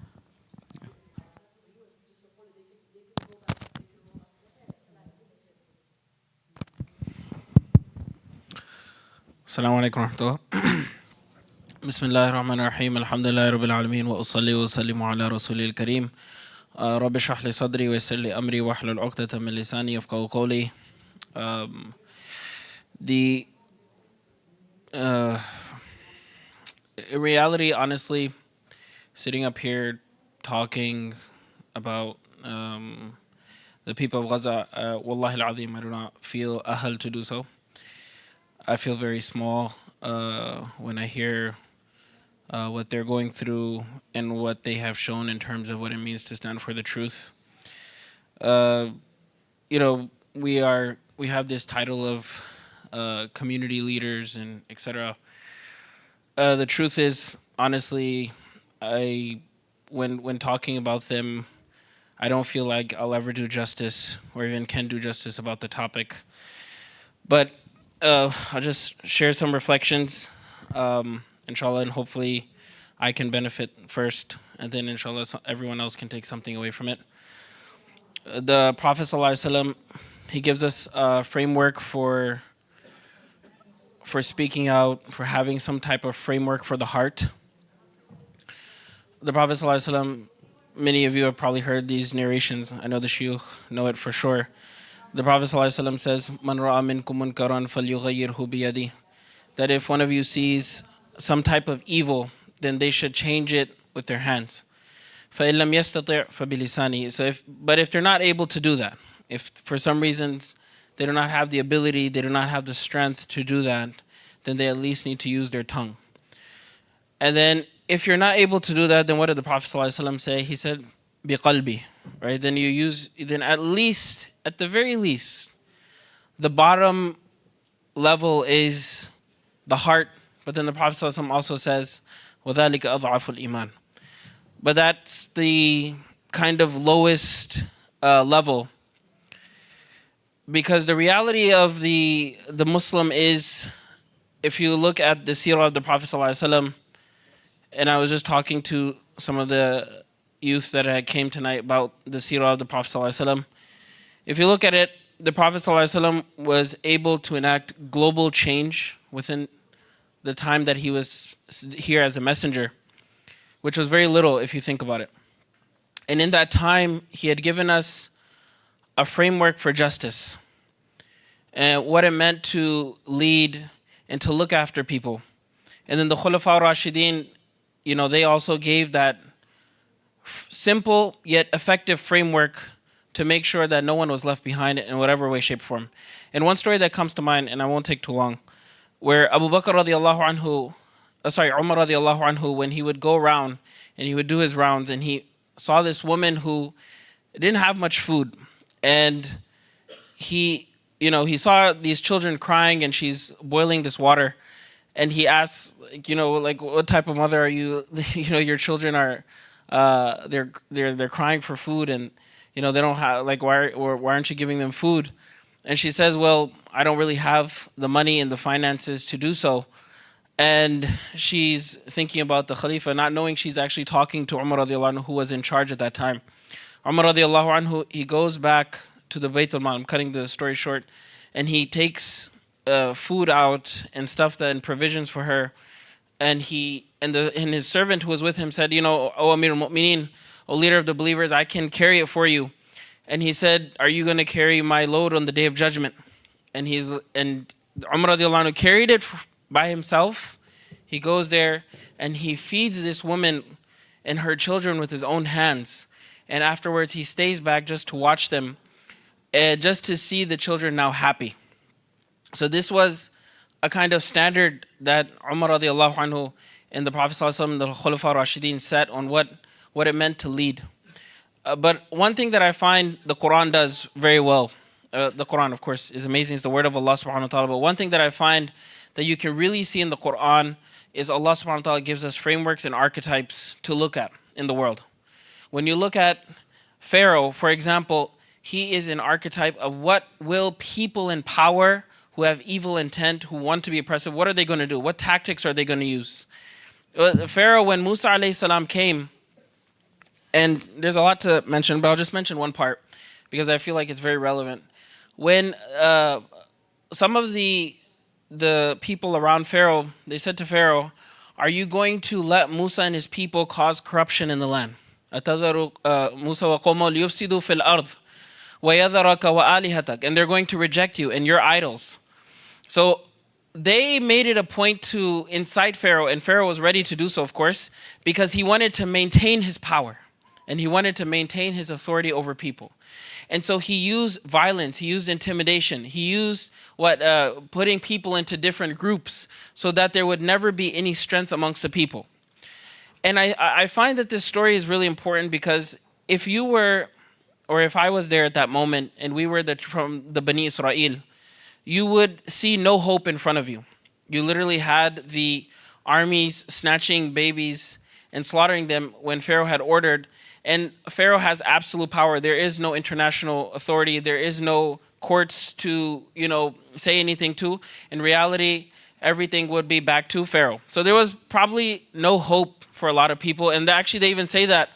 Assalamu alaikum wa rahmatullah. Bismillahir Rahmanir Rahim. Alhamdulillahi Rabbil Alameen. Wa usalli wa sallimu ala Rasulil Kareem. Rabbi shrah li sadri wa yassir li amri wa hlul 'uqdatan min lisani yafqahu qawli. In reality, honestly, sitting up here talking about the people of Gaza, wallahi al-azim, I do not feel ahal to do so. I feel very small when I hear what they're going through and what they have shown in terms of what it means to stand for the truth. uh, we have this title of community leaders and etc. The truth is, honestly, when talking about them, I don't feel like I'll ever do justice or even can do justice about the topic. But I'll just share some reflections, inshallah, and hopefully I can benefit first, and then inshallah everyone else can take something away from it. The Prophet ﷺ, he gives us a framework for speaking out, for having some type of framework for the heart. The Prophet ﷺ, many of you have probably heard these narrations. I know the shuyukh know it for sure. The Prophet ﷺ says, "Man ra'a minkum munkaran falyughayyirhu biyadihi," that if one of you sees some type of evil, then they should change it with their hands. فَإِن لَمْ يَسْتَطِعْ فَبِلِسَانِهِ. But if they're not able to do that, if for some reasons they do not have the ability, they do not have the strength to do that, then they at least need to use their tongue. And then if you're not able to do that, then what did the Prophet ﷺ say? He said, بِقَلْبِ, right? Then at least, at the very least, the bottom level is the heart. But then the Prophet ﷺ also says, وَذَلِكَ أَضْعَفُ الْإِيمَانِ. But that's the kind of lowest level. Because the reality of the Muslim is, if you look at the seerah of the Prophet ﷺ, and I was just talking to some of the youth that had came tonight about the seerah of the Prophet ﷺ. If you look at it, the Prophet ﷺ was able to enact global change within the time that he was here as a messenger, which was very little if you think about it. And in that time, he had given us a framework for justice and what it meant to lead and to look after people. And then the Khulafa Rashidin, they also gave that simple yet effective framework to make sure that no one was left behind in whatever way, shape, or form. And one story that comes to mind, and I won't take too long, where Abu Bakr radiallahu anhu, Umar radiallahu anhu, when he would go around and he would do his rounds, and he saw this woman who didn't have much food, and he saw these children crying, and she's boiling this water, and he asks, what type of mother are you? Your children are, they're crying for food, and they don't have, why aren't you giving them food? And she says, well, I don't really have the money and the finances to do so. And she's thinking about the Khalifa, not knowing she's actually talking to Umar radiallahu anhu, who was in charge at that time. Umar radiallahu anhu, he goes back to the Baytul Mal. I'm cutting the story short. And he takes food out and stuff and provisions for her. And his servant who was with him said, O Amir al-Mu'mineen, O leader of the believers, I can carry it for you. And he said, are you going to carry my load on the day of judgment? And Umar radiallahu anhu carried it by himself. He goes there and he feeds this woman and her children with his own hands. And afterwards he stays back just to watch them, just to see the children now happy. So this was a kind of standard that Umar radiallahu anhu and the Prophet ﷺ, the Khulafa Rashidin set on what it meant to lead. But one thing that I find the Quran does very well, the Quran of course is amazing, it's the word of Allah subhanahu wa ta'ala, but one thing that I find that you can really see in the Quran is Allah subhanahu wa ta'ala gives us frameworks and archetypes to look at in the world. When you look at Pharaoh, for example, he is an archetype of what will people in power who have evil intent, who want to be oppressive, what are they going to do? What tactics are they going to use? Pharaoh, when Musa alayhi salam came, and there's a lot to mention, but I'll just mention one part because I feel like it's very relevant. When some of the people around Pharaoh, they said to Pharaoh, are you going to let Musa and his people cause corruption in the land? أَتَذَرُ مُوسَى وَقَوْمَهُ لِيُفْسِدُوا فِي الْأَرْضِ وَيَذَرَكَ وَآلِهَتَكَ, and they're going to reject you and your idols. So they made it a point to incite Pharaoh, and Pharaoh was ready to do so, of course, because he wanted to maintain his power and he wanted to maintain his authority over people. And so he used violence, he used intimidation, he used putting people into different groups so that there would never be any strength amongst the people. And I find that this story is really important because if you were or if I was there at that moment and we were from the Bani Israel, you would see no hope in front of you. You literally had the armies snatching babies and slaughtering them when Pharaoh had ordered. And Pharaoh has absolute power. There is no international authority. There is no courts to, say anything to. In reality, everything would be back to Pharaoh. So there was probably no hope for a lot of people. And actually, they even say that,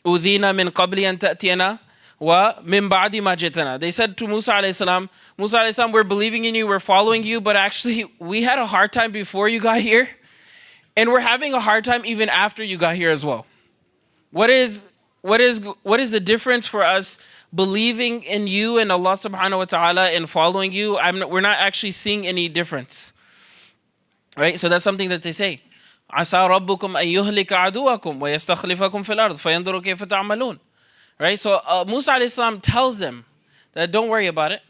"Udhina min qabli an ta'tiyana wa min ba'di ma jitana." They said to Musa alayhi salam, "Musa alayhi salam, we're believing in you, we're following you, but actually, we had a hard time before you got here, and we're having a hard time even after you got here as well." What is the difference for us believing in you and Allah subhanahu wa ta'ala and following you? We're not actually seeing any difference. Right? So that's something that they say. عَسَى رَبُّكُمْ أَن يُهْلِكَ عَدُوَّكُمْ وَيَسْتَخْلِفَكُمْ فِي الْأَرْضِ فَيَنْظُرُ كَيْفَ تَعْمَلُونَ. Right? So Musa alayhi salam tells them that don't worry about it.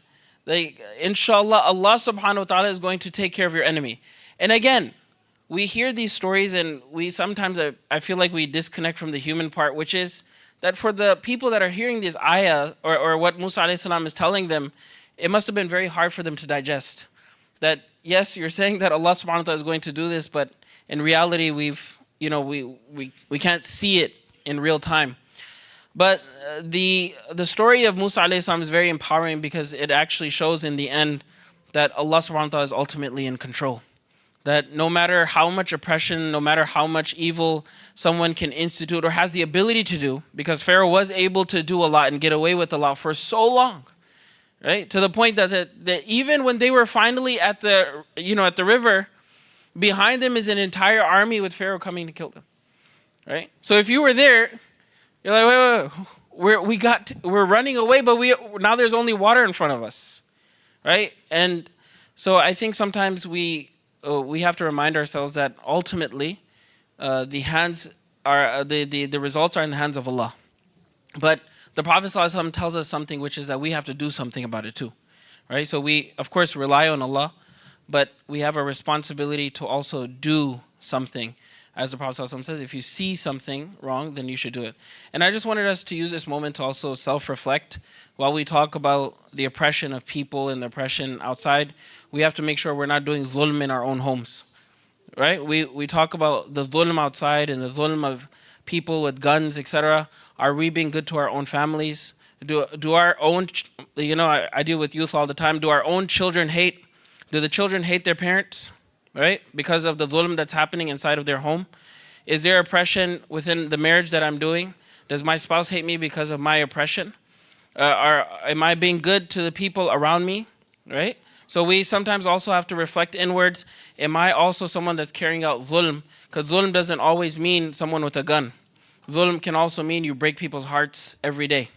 Inshallah, Allah subhanahu wa ta'ala is going to take care of your enemy. And again, we hear these stories and we sometimes, I feel like we disconnect from the human part, which is that for the people that are hearing this ayah or what Musa alayhi salam is telling them, it must have been very hard for them to digest. That yes, you're saying that Allah subhanahu wa ta'ala is going to do this, but in reality, we can't see it in real time. But the story of Musa alayhi salam is very empowering because it actually shows in the end that Allah subhanahu wa ta'ala is ultimately in control. That no matter how much oppression, no matter how much evil someone can institute or has the ability to do, because Pharaoh was able to do a lot and get away with a lot for so long, right? To the point that even when they were finally at the river, behind them is an entire army with Pharaoh coming to kill them, right? So if you were there, you're like, wait, we're running away, but now there's only water in front of us, right? And so I think sometimes we have to remind ourselves that ultimately the results are in the hands of Allah. But the Prophet ﷺ tells us something, which is that we have to do something about it too, right? So we, of course, rely on Allah, but we have a responsibility to also do something. As the Prophet ﷺ says, if you see something wrong, then you should do it. And I just wanted us to use this moment to also self-reflect. While we talk about the oppression of people and the oppression outside, we have to make sure we're not doing dhulm in our own homes, right? We talk about the dhulm outside and the dhulm of people with guns, etc. Are we being good to our own families? Do our own, I deal with youth all the time. Do our own children hate? Do the children hate their parents, right? Because of the dhulm that's happening inside of their home? Is there oppression within the marriage that I'm doing? Does my spouse hate me because of my oppression? Am I being good to the people around me, right? So we sometimes also have to reflect inwards. Am I also someone that's carrying out dhulm? Because dhulm doesn't always mean someone with a gun. Dhulm can also mean you break people's hearts every day.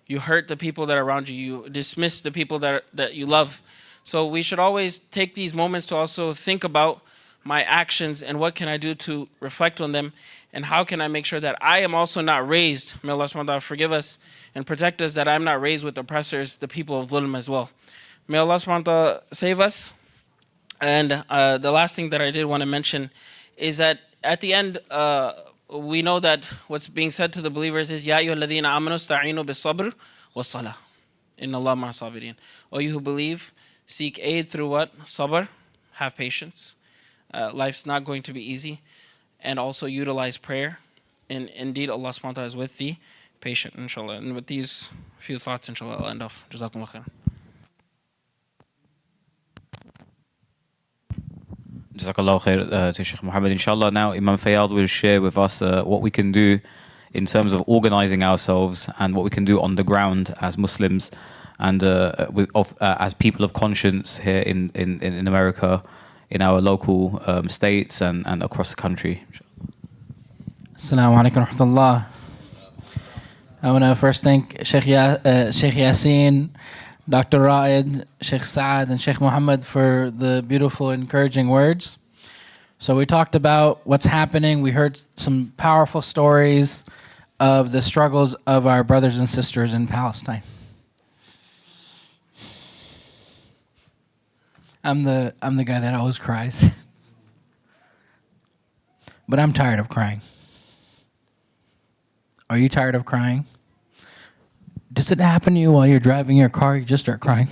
You hurt the people that are around you. You dismiss the people that you love. So we should always take these moments to also think about my actions and what can I do to reflect on them, and how can I make sure that I am also not raised, may Allah subhanahu wa ta'ala forgive us and protect us, that I'm not raised with oppressors, the people of dhulm as well. May Allah subhanahu wa ta'ala save us. And the last thing that I did want to mention is that at the end, we know that what's being said to the believers is, Ya ayyuhalladhina amanu sta'inu bis-sabr was-salah. Inna Allah ma'a sabirin. O you who believe, seek aid through what? Sabr, have patience. Life's not going to be easy. And also utilize prayer. And indeed, Allah subhanahu wa ta'ala is with the patient, inshallah. And with these few thoughts, inshallah, I'll end off. Jazakumullah khair. Jazakallah khair to Sheikh Muhammad. Inshallah, now Imam Fayyad will share with us what we can do in terms of organizing ourselves and what we can do on the ground as Muslims and as people of conscience here in America, in our local states and across the country. Assalamu alaikum wa rahmatullah. I want to first thank Sheikh Yasin, Dr. Ra'id, Sheikh Saad, and Sheikh Muhammad for the beautiful, encouraging words. So we talked about what's happening. We heard some powerful stories of the struggles of our brothers and sisters in Palestine. I'm the guy that always cries. But I'm tired of crying. Are you tired of crying? Does it happen to you while you're driving your car, you just start crying?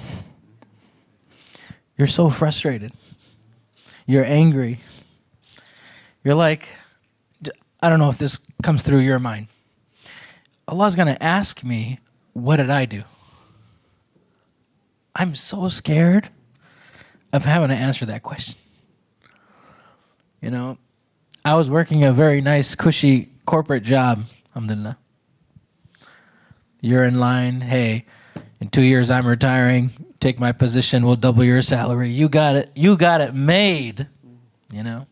You're so frustrated. You're angry. You're like, I don't know if this comes through your mind. Allah's going to ask me, what did I do? I'm so scared of having to answer that question. You know, I was working a very nice, cushy corporate job, alhamdulillah. You're in line, hey, in 2 years I'm retiring, take my position, we'll double your salary. You got it made, you know.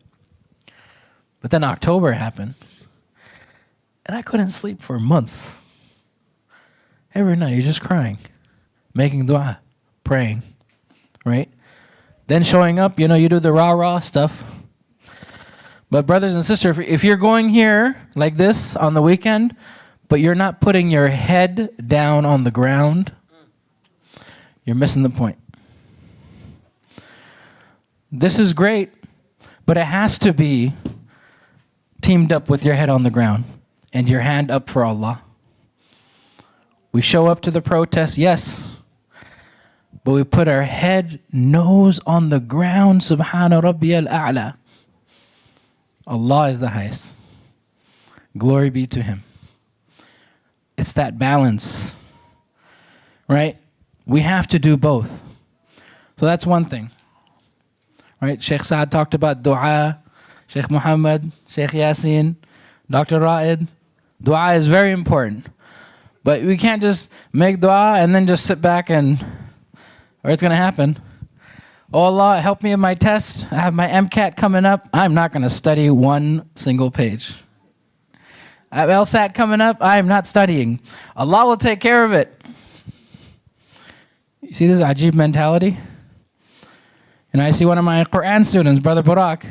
But then October happened, and I couldn't sleep for months. Every night you're just crying, making dua, praying, right? Then showing up, you know, you do the rah-rah stuff. But brothers and sisters, if you're going here like this on the weekend, but you're not putting your head down on the ground, you're missing the point. This is great, but it has to be teamed up with your head on the ground and your hand up for Allah. We show up to the protest, yes, but we put our head, nose on the ground, Subhana Rabbiyal A'la. Allah is the highest. Glory be to Him. It's that balance, right? We have to do both. So that's one thing, right? Sheikh Saad talked about dua, Sheikh Muhammad, Sheikh Yasin, Dr. Ra'id. Dua is very important. But we can't just make dua and then just sit back and, or it's going to happen. Oh Allah, help me in my test. I have my MCAT coming up. I'm not going to study one single page. I have LSAT coming up. I am not studying. Allah will take care of it. You see this ajib mentality? And I see one of my Quran students, Brother Burak,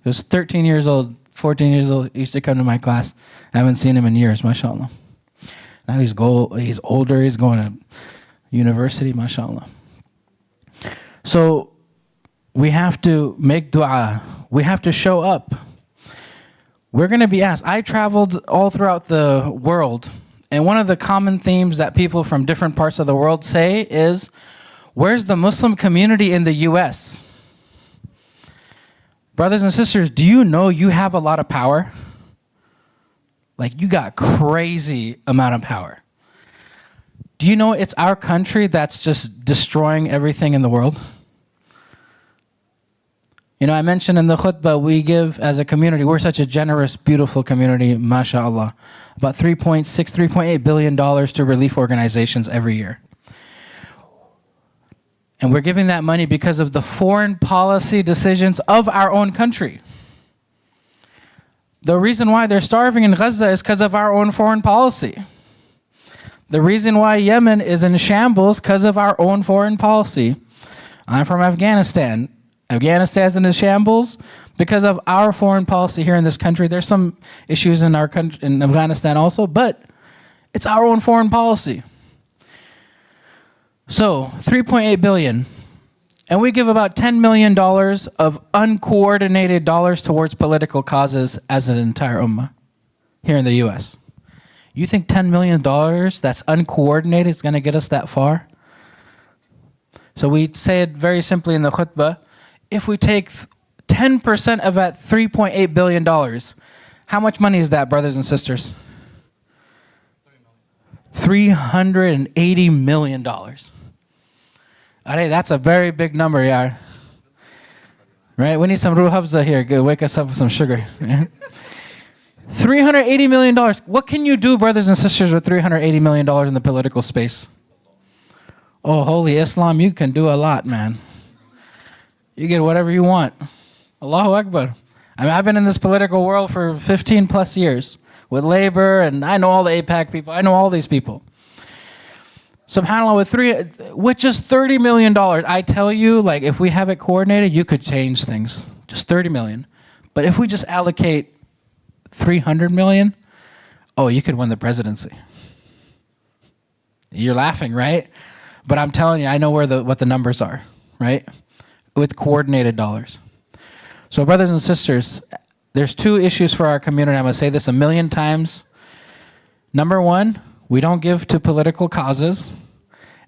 who's 13 years old, 14 years old, used to come to my class. I haven't seen him in years, mashallah. Now he's older, he's going to university, mashallah. So we have to make dua. We have to show up. We're going to be asked. I traveled all throughout the world, and one of the common themes that people from different parts of the world say is, where's the Muslim community in the U.S.? Brothers and sisters, do you know you have a lot of power? Like, you got crazy amount of power. Do you know it's our country that's just destroying everything in the world? You know, I mentioned in the khutbah, we give as a community, we're such a generous, beautiful community, mashallah. About $3.6, $3.8 billion to relief organizations every year. And we're giving that money because of the foreign policy decisions of our own country. The reason why they're starving in Gaza is because of our own foreign policy. The reason why Yemen is in shambles because of our own foreign policy. I'm from Afghanistan. Afghanistan's in shambles because of our foreign policy here in this country. There's some issues in our country, in Afghanistan also, but it's our own foreign policy. So, 3.8 billion. And we give about $10 million of uncoordinated dollars towards political causes as an entire ummah here in the U.S. You think $10 million that's uncoordinated is going to get us that far? So we say it very simply in the khutbah. If we take 10% of that $3.8 billion, how much money is that, brothers and sisters? $380 million. That's a very big number, yeah. Right? We need some Ruh Hafza here. Go wake us up with some sugar. $380 million. What can you do, brothers and sisters, with $380 million in the political space? Oh, holy Islam, you can do a lot, man. You get whatever you want. Allahu Akbar. I mean, I've been in this political world for 15 plus years with labor, and I know all the APAC people. I know all these people. SubhanAllah, with just $30 million, I tell you, like, if we have it coordinated, you could change things. Just $30 million. But if we just allocate $300 million, oh, you could win the presidency. You're laughing, right? But I'm telling you, I know what the numbers are, right? With coordinated dollars. So brothers and sisters, there's two issues for our community. I'm going to say this a million times. Number one, we don't give to political causes,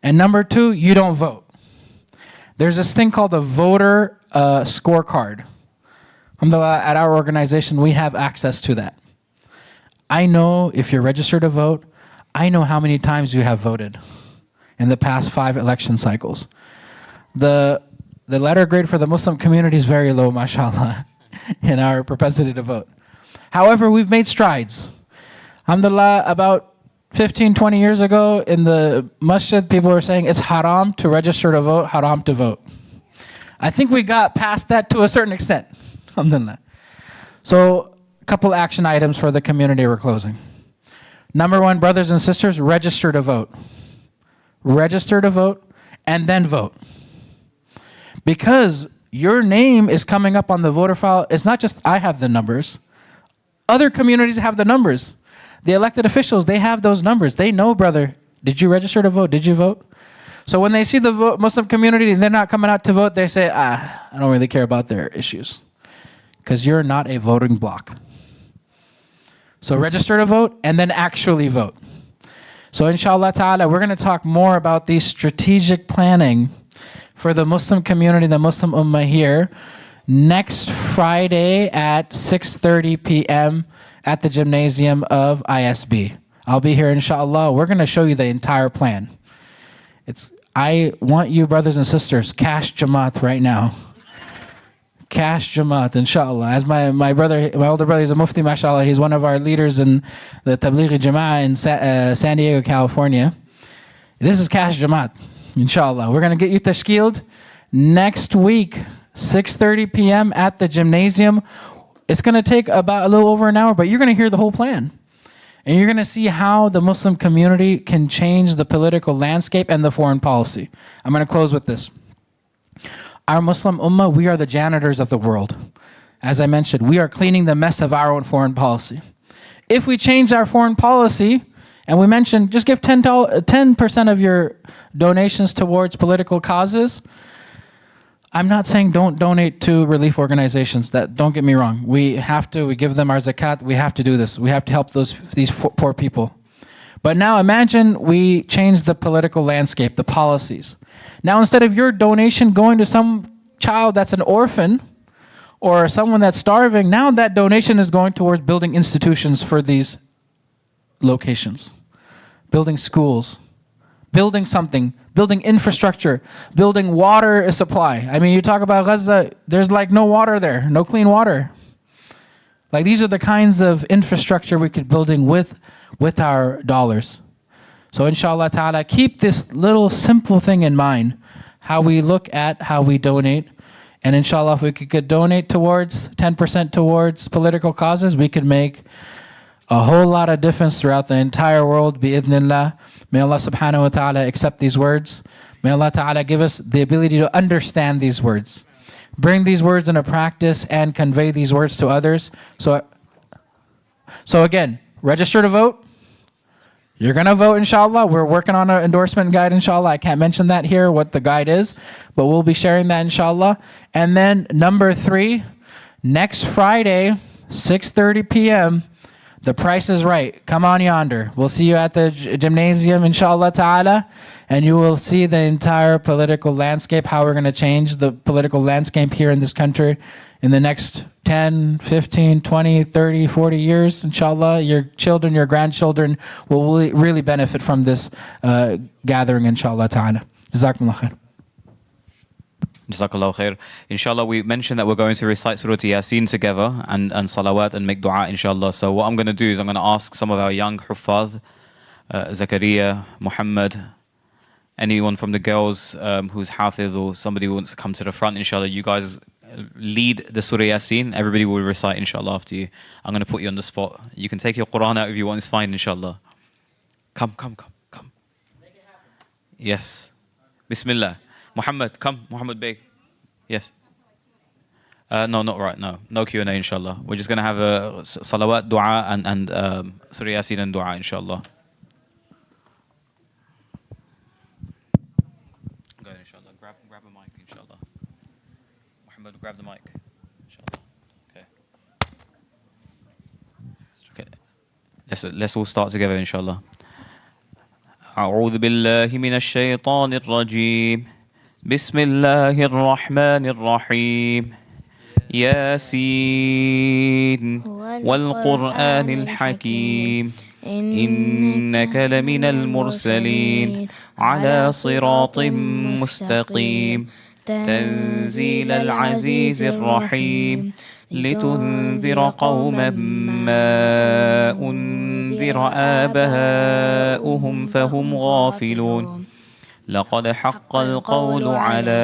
and number 2, you don't vote. There's this thing called a voter scorecard. Alhamdulillah, at our organization, we have access to that. I know if you're registered to vote, I know how many times you have voted in the past 5 election cycles. The letter grade for the Muslim community is very low, mashallah, in our propensity to vote. However, we've made strides. Alhamdulillah, about 15, 20 years ago in the masjid, people were saying it's haram to register to vote, haram to vote. I think we got past that to a certain extent. Alhamdulillah. So, a couple action items for the community we're closing. Number 1, brothers and sisters, register to vote. Register to vote and then vote. Because your name is coming up on the voter file. It's not just I have the numbers. Other communities have the numbers. The elected officials, they have those numbers. They know, brother, did you register to vote? Did you vote? So when they see the Muslim community and they're not coming out to vote, they say, I don't really care about their issues. Because you're not a voting bloc. So register to vote and then actually vote. So inshallah ta'ala, we're going to talk more about the strategic planning for the Muslim community, the Muslim Ummah here, next Friday at 6:30 p.m. at the gymnasium of ISB. I'll be here inshallah. We're going to show you the entire plan. I want you, brothers and sisters, cash Jamaat right now. Cash Jamaat, inshallah. As my older brother is a mufti, mashallah. He's one of our leaders in the Tablighi Jama'ah in San Diego, California. This is Cash Jamaat, inshallah. We're going to get you tashkiled next week, 6:30 p.m. at the gymnasium. It's going to take about a little over an hour, but you're going to hear the whole plan. And you're going to see how the Muslim community can change the political landscape and the foreign policy. I'm going to close with this. Our Muslim Ummah, we are the janitors of the world. As I mentioned, we are cleaning the mess of our own foreign policy. If we change our foreign policy, and we mentioned just give 10% of your donations towards political causes, I'm not saying don't donate to relief organizations. Don't get me wrong. We have to. We give them our zakat. We have to do this. We have to help these poor people. But now imagine we change the political landscape, the policies. Now instead of your donation going to some child that's an orphan or someone that's starving, now that donation is going towards building institutions for these locations, building schools, building something, building infrastructure, building water supply. I mean, you talk about Gaza, there's like no water there, no clean water. Like these are the kinds of infrastructure we could building with our dollars. So inshallah ta'ala, keep this little simple thing in mind, how we look at how we donate. And inshallah, if we could donate towards 10% towards political causes, we could make a whole lot of difference throughout the entire world, bi'idhnillah. May Allah subhanahu wa ta'ala accept these words. May Allah ta'ala give us the ability to understand these words. Bring these words into practice and convey these words to others. So again, register to vote. You're going to vote, inshallah. We're working on an endorsement guide, inshallah. I can't mention that here, what the guide is, but we'll be sharing that, inshallah. And then number 3, next Friday, 6:30 p.m., the price is right. Come on yonder. We'll see you at the gymnasium, inshallah ta'ala, and you will see the entire political landscape, how we're going to change the political landscape here in this country in the next 10, 15, 20, 30, 40 years, inshallah. Your children, your grandchildren will really benefit from this gathering, inshallah ta'ala. Jazakumullah khair. Jazakallah khair. Inshallah, we mentioned that we're going to recite Surah Yasin together and salawat and make dua, inshallah. So what I'm going to do is I'm going to ask some of our young huffaz, Zakaria, Muhammad, anyone from the girls who's hafiz or somebody who wants to come to the front, inshallah. You guys lead the Surah Yasin. Everybody will recite, inshallah, after you. I'm going to put you on the spot. You can take your Quran out if you want. It's fine, inshallah. Come. Make it happen. Yes. Bismillah. Muhammad, come. Muhammad Beg. Yes. No, not right. No Q&A, inshallah. We're just going to have a salawat, dua, and Surah Yasin and dua, inshallah. Go ahead, inshallah. Grab a mic, inshallah. Muhammad, grab the mic, inshallah. Okay. Let's all start together, inshallah. أعوذ بالله من الشيطان الرجيم. بسم الله الرحمن الرحيم. ياسين والقرآن الحكيم إنك لمن المرسلين على صراط مستقيم تنزيل العزيز الرحيم لتنذر قوما ما أنذر آباؤهم فهم غافلون لقد حق القول على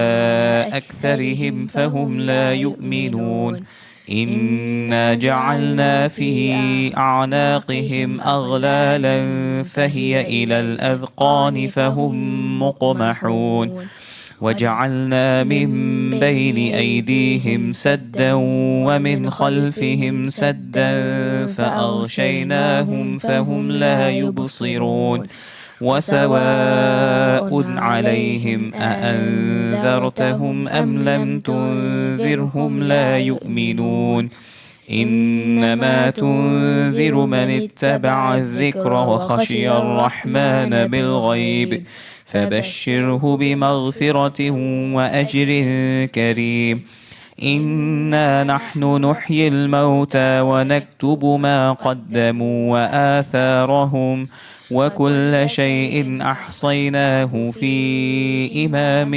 أكثرهم فهم لا يؤمنون إنا جعلنا في أعناقهم أغلالا فهي إلى الأذقان فهم مقمحون وجعلنا من بين أيديهم سدا ومن خلفهم سدا فأغشيناهم فهم لا يبصرون وسواء عليهم أأنذرتهم أم لم تنذرهم لا يؤمنون إنما تنذر من اتبع الذكر وخشي الرحمن بالغيب فبشره بمغفرة وأجر كريم إنا نحن نحيي الموتى ونكتب ما قدموا وآثارهم وكل شيء أحصيناه في إمام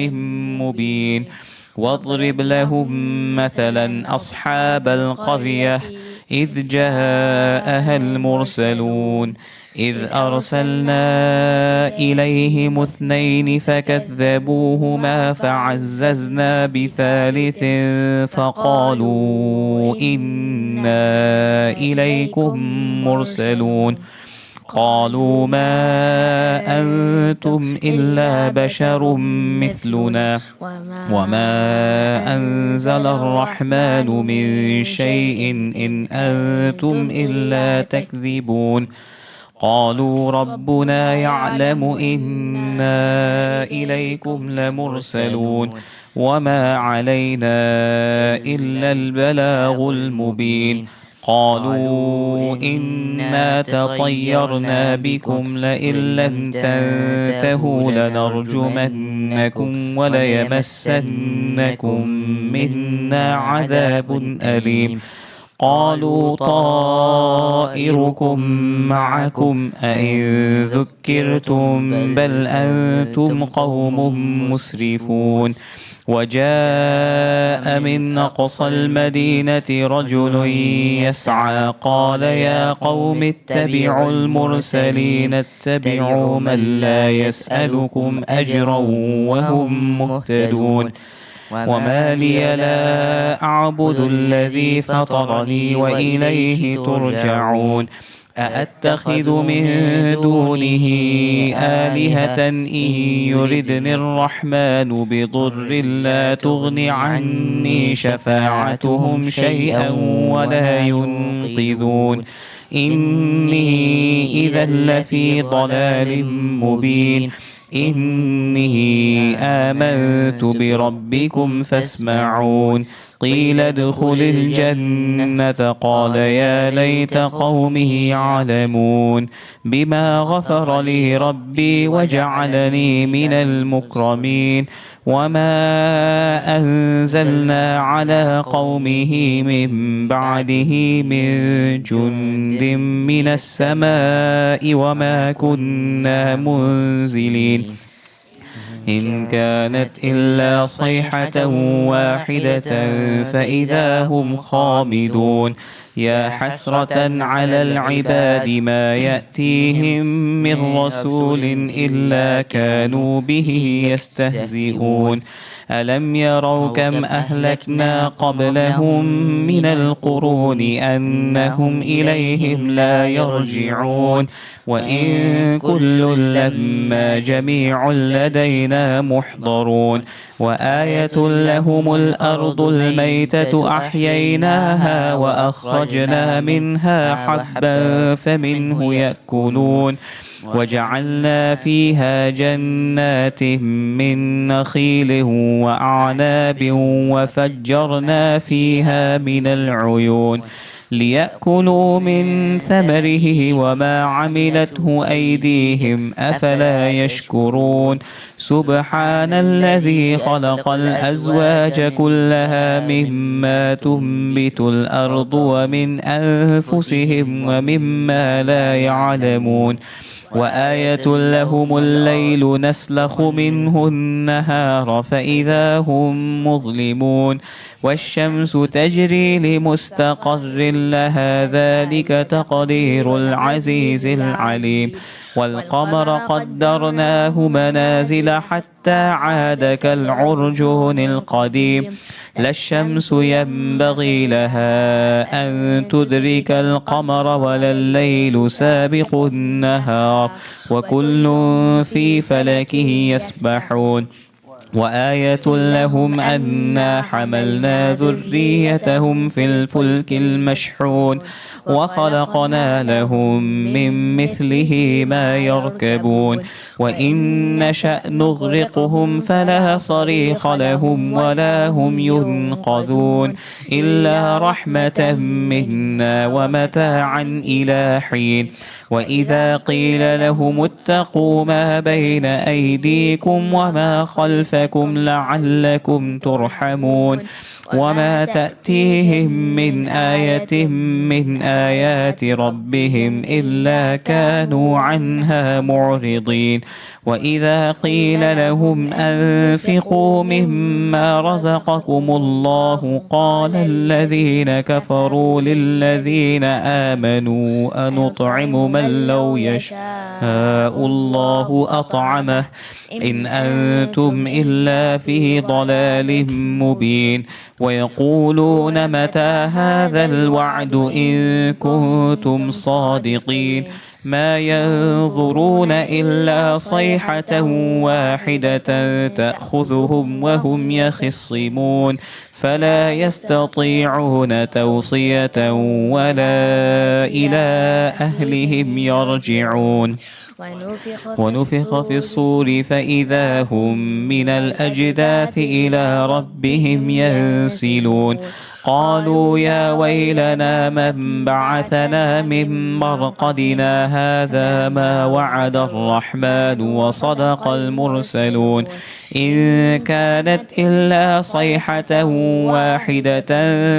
مبين واضرب لهم مثلا أصحاب القرية إذ جاءها المرسلون إذ أرسلنا إليهم اثنين فكذبوهما فعززنا بثالث فقالوا إنا إليكم مرسلون قالوا ما أنتم إلا بشر مثلنا وما أنزل الرحمن من شيء إن أنتم إلا تكذبون قالوا ربنا يعلم إنا إليكم لمرسلون وما علينا إلا البلاغ المبين قالوا إنا تطيرنا بكم لئن لم تنتهوا لنرجمنكم وليمسنكم منا عذاب أليم قالوا طائركم معكم أئن ذكرتم بل أنتم قوم مسرفون وجاء من أقصى المدينة رجل يسعى قال يا قوم اتبعوا المرسلين اتبعوا من لا يسألكم أجرا وهم مهتدون وما لي لا أعبد الذي فطرني وإليه ترجعون أأتخذ من دونه آلهة إن يردني الرحمن بضر لا تغن عني شفاعتهم شيئا ولا ينقذون إني إذا لفي ضلال مبين إني آمنت بربكم فاسمعون قيل ادخل الجنة قال يا ليت قومي يعلمون بما غفر لي ربي وجعلني من المكرمين وما أنزلنا على قومه من بعده من جند من السماء وما كنا منزلين إن كانت إلا صيحة واحدة فإذا هم خامدون يا حسرة على العباد ما يأتيهم من رسول إلا كانوا به يستهزئون ألم يروا كم أهلكنا قبلهم من القرون أنهم إليهم لا يرجعون وإن كل لما جميع لدينا محضرون وآية لهم الأرض الميتة أحييناها وأخرجنا منها حبا فمنه يأكلون وجعلنا فيها جنات من نخيل وأعناب وفجرنا فيها من العيون ليأكلوا من ثمره وما عملته أيديهم أفلا يشكرون سبحان الذي خلق الأزواج كلها مما تنبت الأرض ومن أنفسهم ومما لا يعلمون وآية لهم الليل نسلخ منه النهار فإذا هم مظلمون والشمس تجري لمستقر لها ذلك تقدير العزيز العليم والقمر قدرناه منازل حتى عاد كالعرجون القديم لا الشمس ينبغي لها أن تدرك القمر ولا الليل سابق النهار وكل في فلك يسبحون وآية لهم أنا حملنا ذريتهم في الفلك المشحون وخلقنا لهم من مثله ما يركبون وإن نشأ نغرقهم فلا صريخ لهم ولا هم ينقذون إلا رحمة منا ومتاعا إلى حين وإذا قيل لهم اتقوا ما بين أيديكم وما خلفكم لعلكم ترحمون وما تأتيهم من آية من آيات ربهم إلا كانوا عنها معرضين وإذا قيل لهم أنفقوا مما رزقكم الله قال الذين كفروا للذين آمنوا أنطعم من لو يشاء الله أطعمه إن أنتم إلا في ضلال مبين ويقولون متى هذا الوعد إن كنتم صادقين ما ينظرون إلا صيحة واحدة تأخذهم وهم يخصمون فلا يستطيعون توصية ولا إلى أهلهم يرجعون ونفخ في الصور فإذا هم من الأجداث إلى ربهم ينسلون قالوا يا ويلنا من بعثنا من مرقدنا هذا ما وعد الرحمن وصدق المرسلون إن كانت إلا صيحة واحدة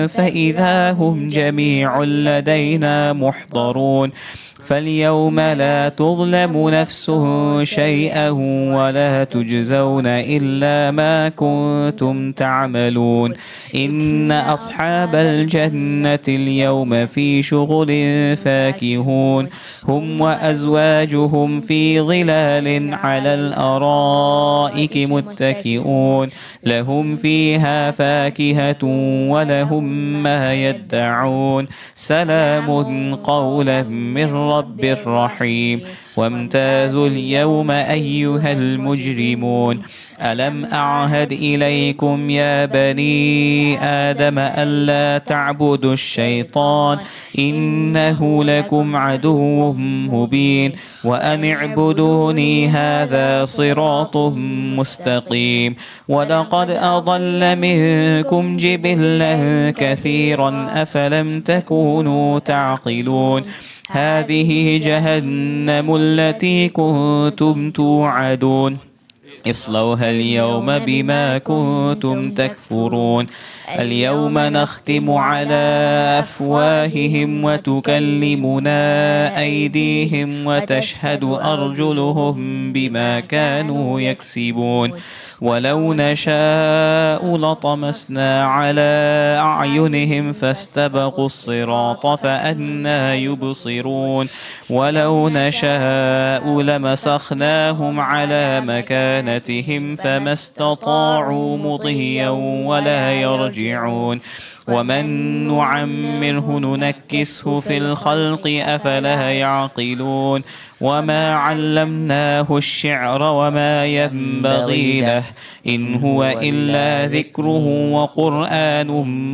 فإذا هم جميع لدينا محضرون فاليوم لا تظلم نفس شيئا ولا تجزون إلا ما كنتم تعملون إن أصحاب الجنة اليوم في شغل فاكهون هم وأزواجهم في ظلال على الأرائك متكئون لهم فيها فاكهة ولهم ما يدعون سلام قولا من رب رحيم وامتازوا اليوم أيها المجرمون ألم أعهد إليكم يا بني آدم ألا تعبدوا الشيطان إنه لكم عدو مبين وأن اعبدوني هذا صراط مستقيم ولقد أضل منكم جبلا كثيرا أفلم تكونوا تعقلون هذه جهنم التي كنتم توعدون اصلوها اليوم بما كنتم تكفرون اليوم نختم على أفواههم وتكلمنا أيديهم وتشهد أرجلهم بما كانوا يكسبون ولو نشاء لطمسنا على أعينهم فاستبقوا الصراط فأنى يبصرون ولو نشاء لمسخناهم على مكانتهم فما استطاعوا مضيا ولا يرجعون ومن نعمره ننكسه في الخلق أفلا يعقلون وما علمناه الشعر وما ينبغي له إن هو إلا ذكره وقرآن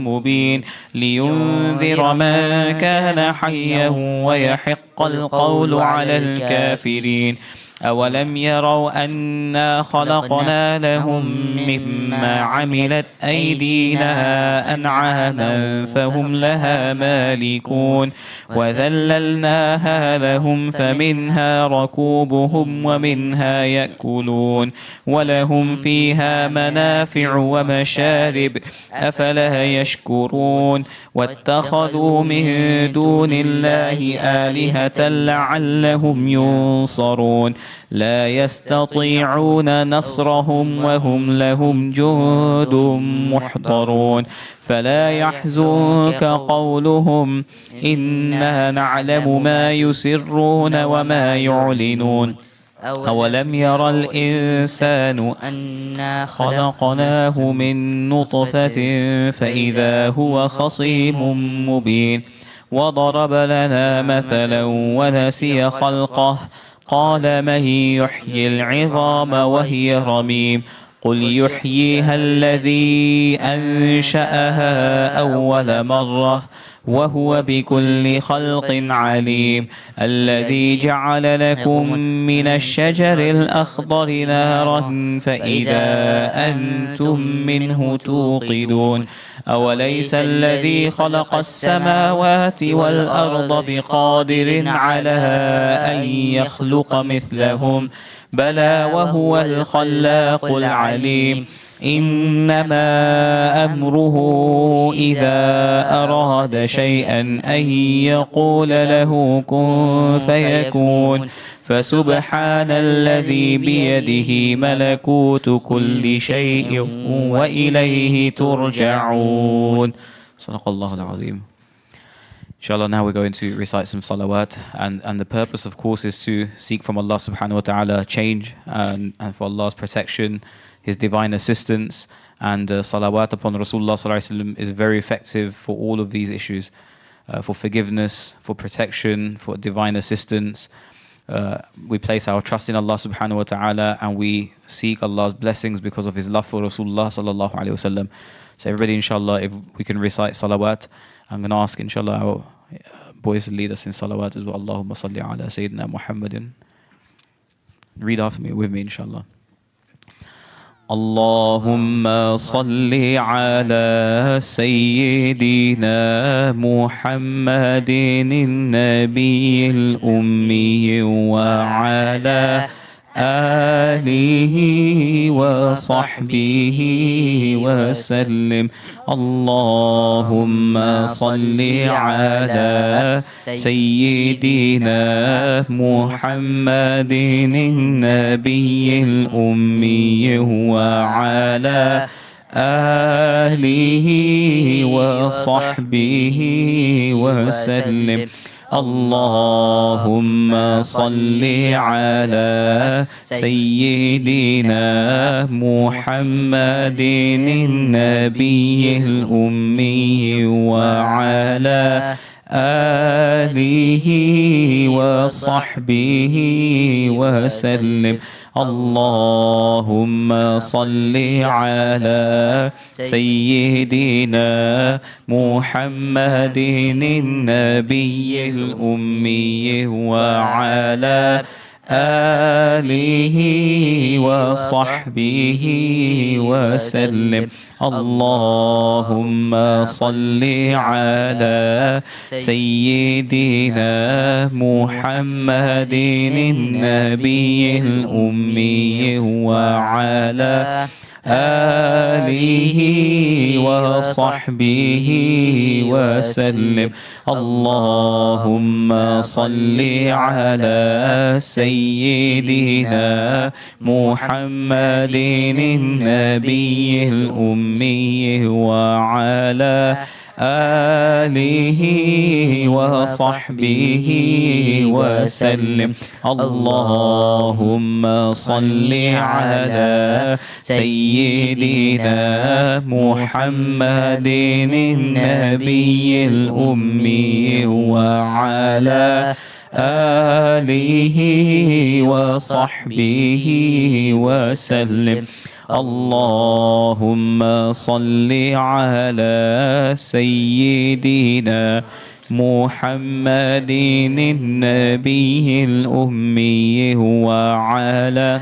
مبين لينذر من كان حيا ويحق القول على الكافرين أولم يروا أنا خلقنا لهم مما عملت أيدينا أنعاما فهم لها مالكون وذللناها لهم فمنها ركوبهم ومنها يأكلون ولهم فيها منافع ومشارب أفلا يشكرون واتخذوا من دون الله آلهة لعلهم ينصرون لا يستطيعون نصرهم وهم لهم جند محضرون فلا يحزنك قولهم إنا نعلم ما يسرون وما يعلنون أولم يرى الإنسان أنا خلقناه من نطفة فإذا هو خصيم مبين وضرب لنا مثلا ونسي خلقه قال من يحيي العظام وهي رميم قل يحييها الذي أنشأها أول مرة وهو بكل خلق عليم الذي جعل لكم من الشجر الأخضر نارا فإذا أنتم منه توقدون أوليس الذي خلق السماوات والأرض بقادر على أن يخلق مثلهم بلى وهو الخلاق العليم إنما أمره إذا أراد شيئا أن يقول له كن فيكون فسبحان الذي بيده ملكوت كل شيء وإليه ترجعون صدق الله العظيم. Inshallah, now we're going to recite some salawat, and the purpose, of course, is to seek from Allah subhanahu wa ta'ala change and for Allah's protection, His divine assistance, and salawat upon Rasulullah sallallahu alaihi wasallam is very effective for all of these issues, for forgiveness, for protection, for divine assistance. We place our trust in Allah subhanahu wa ta'ala and we seek Allah's blessings because of His love for Rasulullah sallallahu alaihi wasallam. So everybody, inshallah, if we can recite salawat, I'm going to ask, inshallah, our boys to lead us in salawat as well. Allahumma salli ala Sayyidina Muhammadin. Read after me, with me, inshallah. Allahumma salli ala Sayyidina Muhammadin al-Nabiyil Ummi wa ala آله وصحبه وسلم اللهم صل على سيدنا محمد النبي الأمي وعلى آله وصحبه وسلم اللهم صل على سيدنا محمد النبي الأمي وعلى آله وصحبه وسلم اللهم صل على سيدنا محمد النبي الأمي وعلى آله وصحبه وسلم اللهم صل على سيدنا محمد النبي الأمي وعلى آله وصحبه وسلم اللهم صل على سيدنا محمد النبي الأمي وعلى آله وصحبه وسلم اللهم صل على سيدنا محمد النبي الأمي وعلى آله وصحبه وسلم اللهم صل على سيدنا محمد النبي الأمي وعلى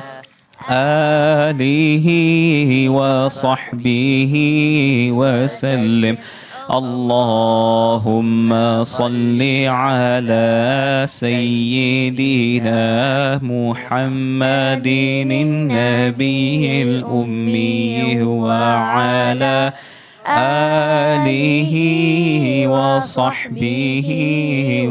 آله وصحبه وسلم. اللهم صل على سيدنا محمد النبي الأمي وعلى آله وصحبه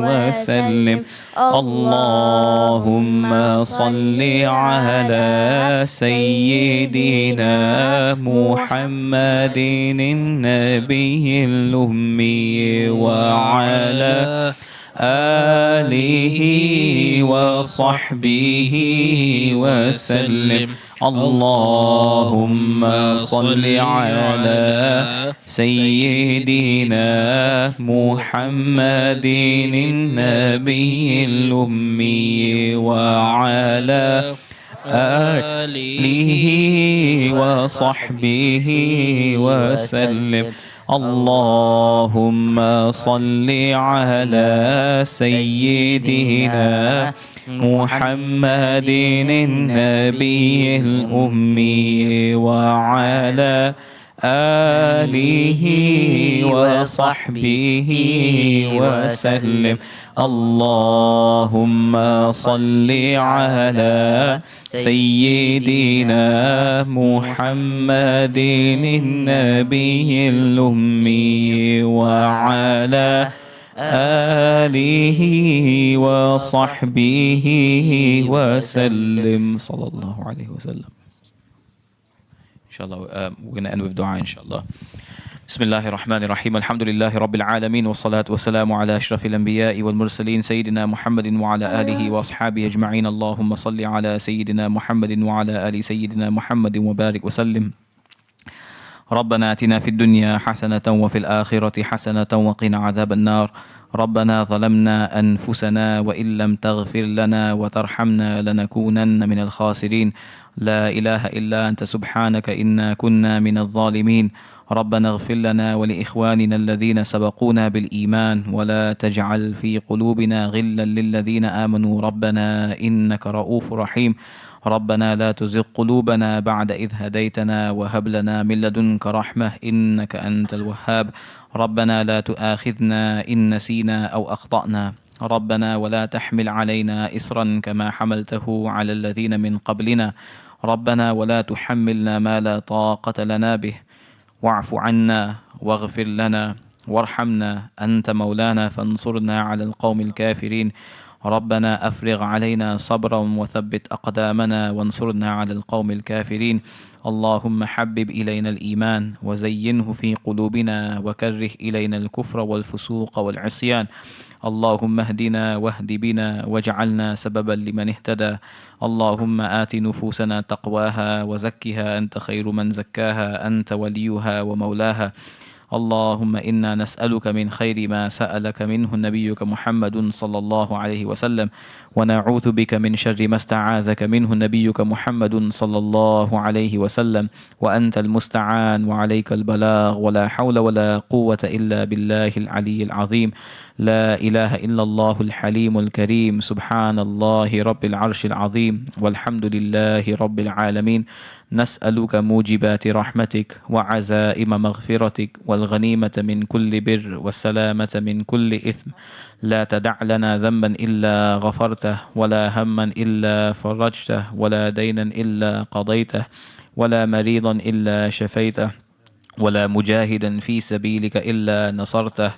وسلم. اللهم صل على سيدنا محمد النبي الأمي وعلى آله وصحبه وسلم. اللهم صل على سيدنا محمد النبي الأمي وعلى آله وصحبه وسلم. اللهم صل على سيدنا محمد النبي الأمي وعلى آله وصحبه وسلم. اللهم صل على سيدنا محمد النبي الأمي وعلى آله وصحبه وسلم. صلى الله عليه وسلم. Inshallah, we're going to end with dua, inshallah. بسم الله الرحمن الرحيم. الحمد لله رب العالمين والصلاة والسلام على أشرف الأنبياء والمرسلين سيدنا محمد وعلى آله وأصحابه أجمعين. اللهم صل على سيدنا محمد وعلى آل سيدنا محمد وبارك وسلم. ربنا آتنا في الدنيا حسنة وفي الآخرة حسنة وقنا عذاب النار. ربنا ظلمنا أنفسنا وإن لم تغفر لنا وترحمنا لنكونن من الخاسرين. لا إله إلا أنت سبحانك إنا كنا من الظالمين. ربنا اغفر لنا ولإخواننا الذين سبقونا بالإيمان ولا تجعل في قلوبنا غلا للذين آمنوا ربنا إنك رؤوف رحيم. ربنا لا تزغ قلوبنا بعد إذ هديتنا وهب لنا من لدنك رحمة إنك أنت الوهاب. ربنا لا تؤاخذنا إن نسينا أو أخطأنا. ربنا ولا تحمل علينا إصرا كما حملته على الذين من قبلنا. ربنا ولا تحملنا ما لا طاقة لنا به. واعف عنا واغفر لنا وارحمنا أنت مولانا فانصرنا على القوم الكافرين. ربنا أفرغ علينا صبرا وثبت أقدامنا وانصرنا على القوم الكافرين. اللهم حبب إلينا الإيمان وزينه في قلوبنا وكره إلينا الكفر والفسوق والعصيان. اللهم اهدنا واهد بنا واجعلنا سببا لمن اهتدى. اللهم آت نفوسنا تقواها وزكها أنت خير من زكاها أنت وليها ومولاها. اللهم إنا نسألك من خير ما سألك منه نبيك محمد صلى الله عليه وسلم ونعوذ بك من شر ما استعاذك منه نبيك محمد صلى الله عليه وسلم. وأنت المستعان وعليك البلاغ ولا حول ولا قوة إلا بالله العلي العظيم. لا إله إلا الله الحليم الكريم. سبحان الله رب العرش العظيم والحمد لله رب العالمين. نسألك موجبات رحمتك وعزائم مغفرتك والغنيمة من كل بر والسلامة من كل إثم. لا تدع لنا ذنبا إلا غفرته ولا هما إلا فرجته ولا دينا إلا قضيته ولا مريضا إلا شفيته ولا مجاهدا في سبيلك إلا نصرته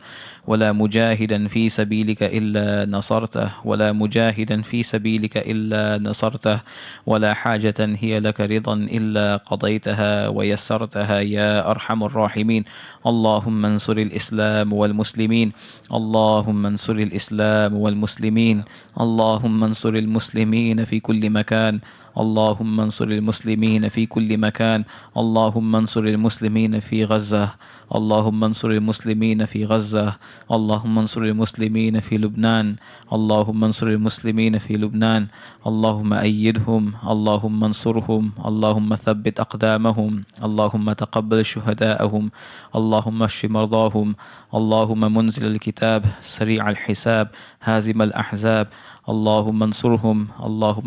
ولا مجاهدا في سبيلك إلا نصرته ولا مجاهدا في سبيلك إلا نصرته ولا حاجة هي لك رضا إلا قضيتها ويسرتها يا أرحم الراحمين. اللهم انصر الإسلام والمسلمين. اللهم انصر الإسلام والمسلمين. اللهم انصر المسلمين في كل مكان. اللهم انصر المسلمين في كل مكان اللهم انصر المسلمين في غزة اللهم انصر المسلمين في غزة اللهم انصر المسلمين في لبنان اللهم انصر المسلمين في لبنان اللهم أيدهم اللهم انصرهم اللهم ثبت أقدامهم اللهم تقبل شهداءهم اللهم اشف مرضاهم اللهم منزل الكتاب سريع الحساب هازم الأحزاب اللهم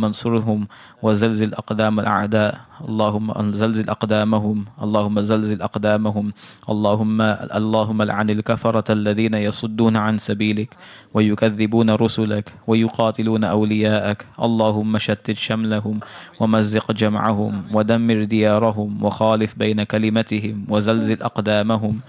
انصرهم وزلزل أقدام الأعداء اللهم زلزل أقدامهم اللهم زلزل أقدامهم اللهم لعن الكفرة الذين يصدون عن سبيلك ويكذبون رسلك ويقاتلون أولياءك اللهم شتت شملهم ومزق جمعهم ودمر ديارهم وخالف بين كلمتهم وزلزل أقدامهم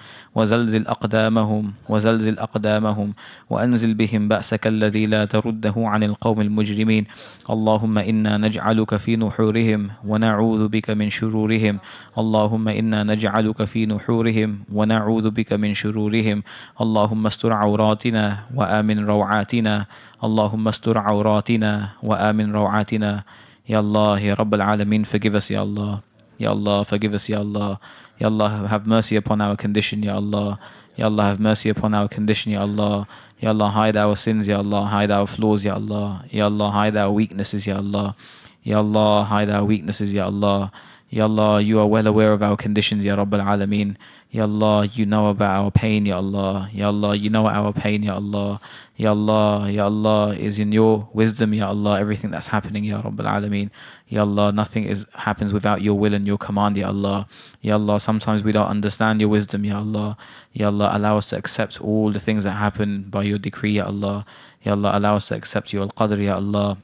وأنزل بهم بأسك الذي لا ترده عن القوم المجرمين اللهم إنا نجعلك في نحورهم ونعوذ بك من شرورهم اللهم إنا نجعلك في نحورهم ونعوذ بك من شرورهم اللهم استر عوراتنا وآمن روعاتنا اللهم استر عوراتنا وآمن روعاتنا Ya Allah, Ya Rabb al-Alameen, forgive us, Ya Allah. Ya Allah, forgive us, Ya Allah. Ya Allah, have mercy upon our condition, Ya Allah. Ya Allah, have mercy upon our condition, Ya Allah. Ya Allah, hide our sins, Ya Allah. Hide our flaws, Ya Allah. Ya Allah, hide our weaknesses, Ya Allah. Ya Allah, hide our weaknesses, Ya Allah. Ya Allah, you are well aware of our conditions, Ya Rabb al-Alameen. Ya Allah, you know about our pain, Ya Allah. Ya Allah, you know our pain, Ya Allah. Ya Allah, Ya Allah, is in your wisdom, Ya Allah, everything that's happening, Ya Rabb al-Alameen. Ya Allah, nothing happens without your will and your command, Ya Allah. Ya Allah, sometimes we don't understand your wisdom, Ya Allah. Ya Allah, allow us to accept all the things that happen by your decree, Ya Allah. Ya Allah, allow us to accept your qadr, Ya Allah.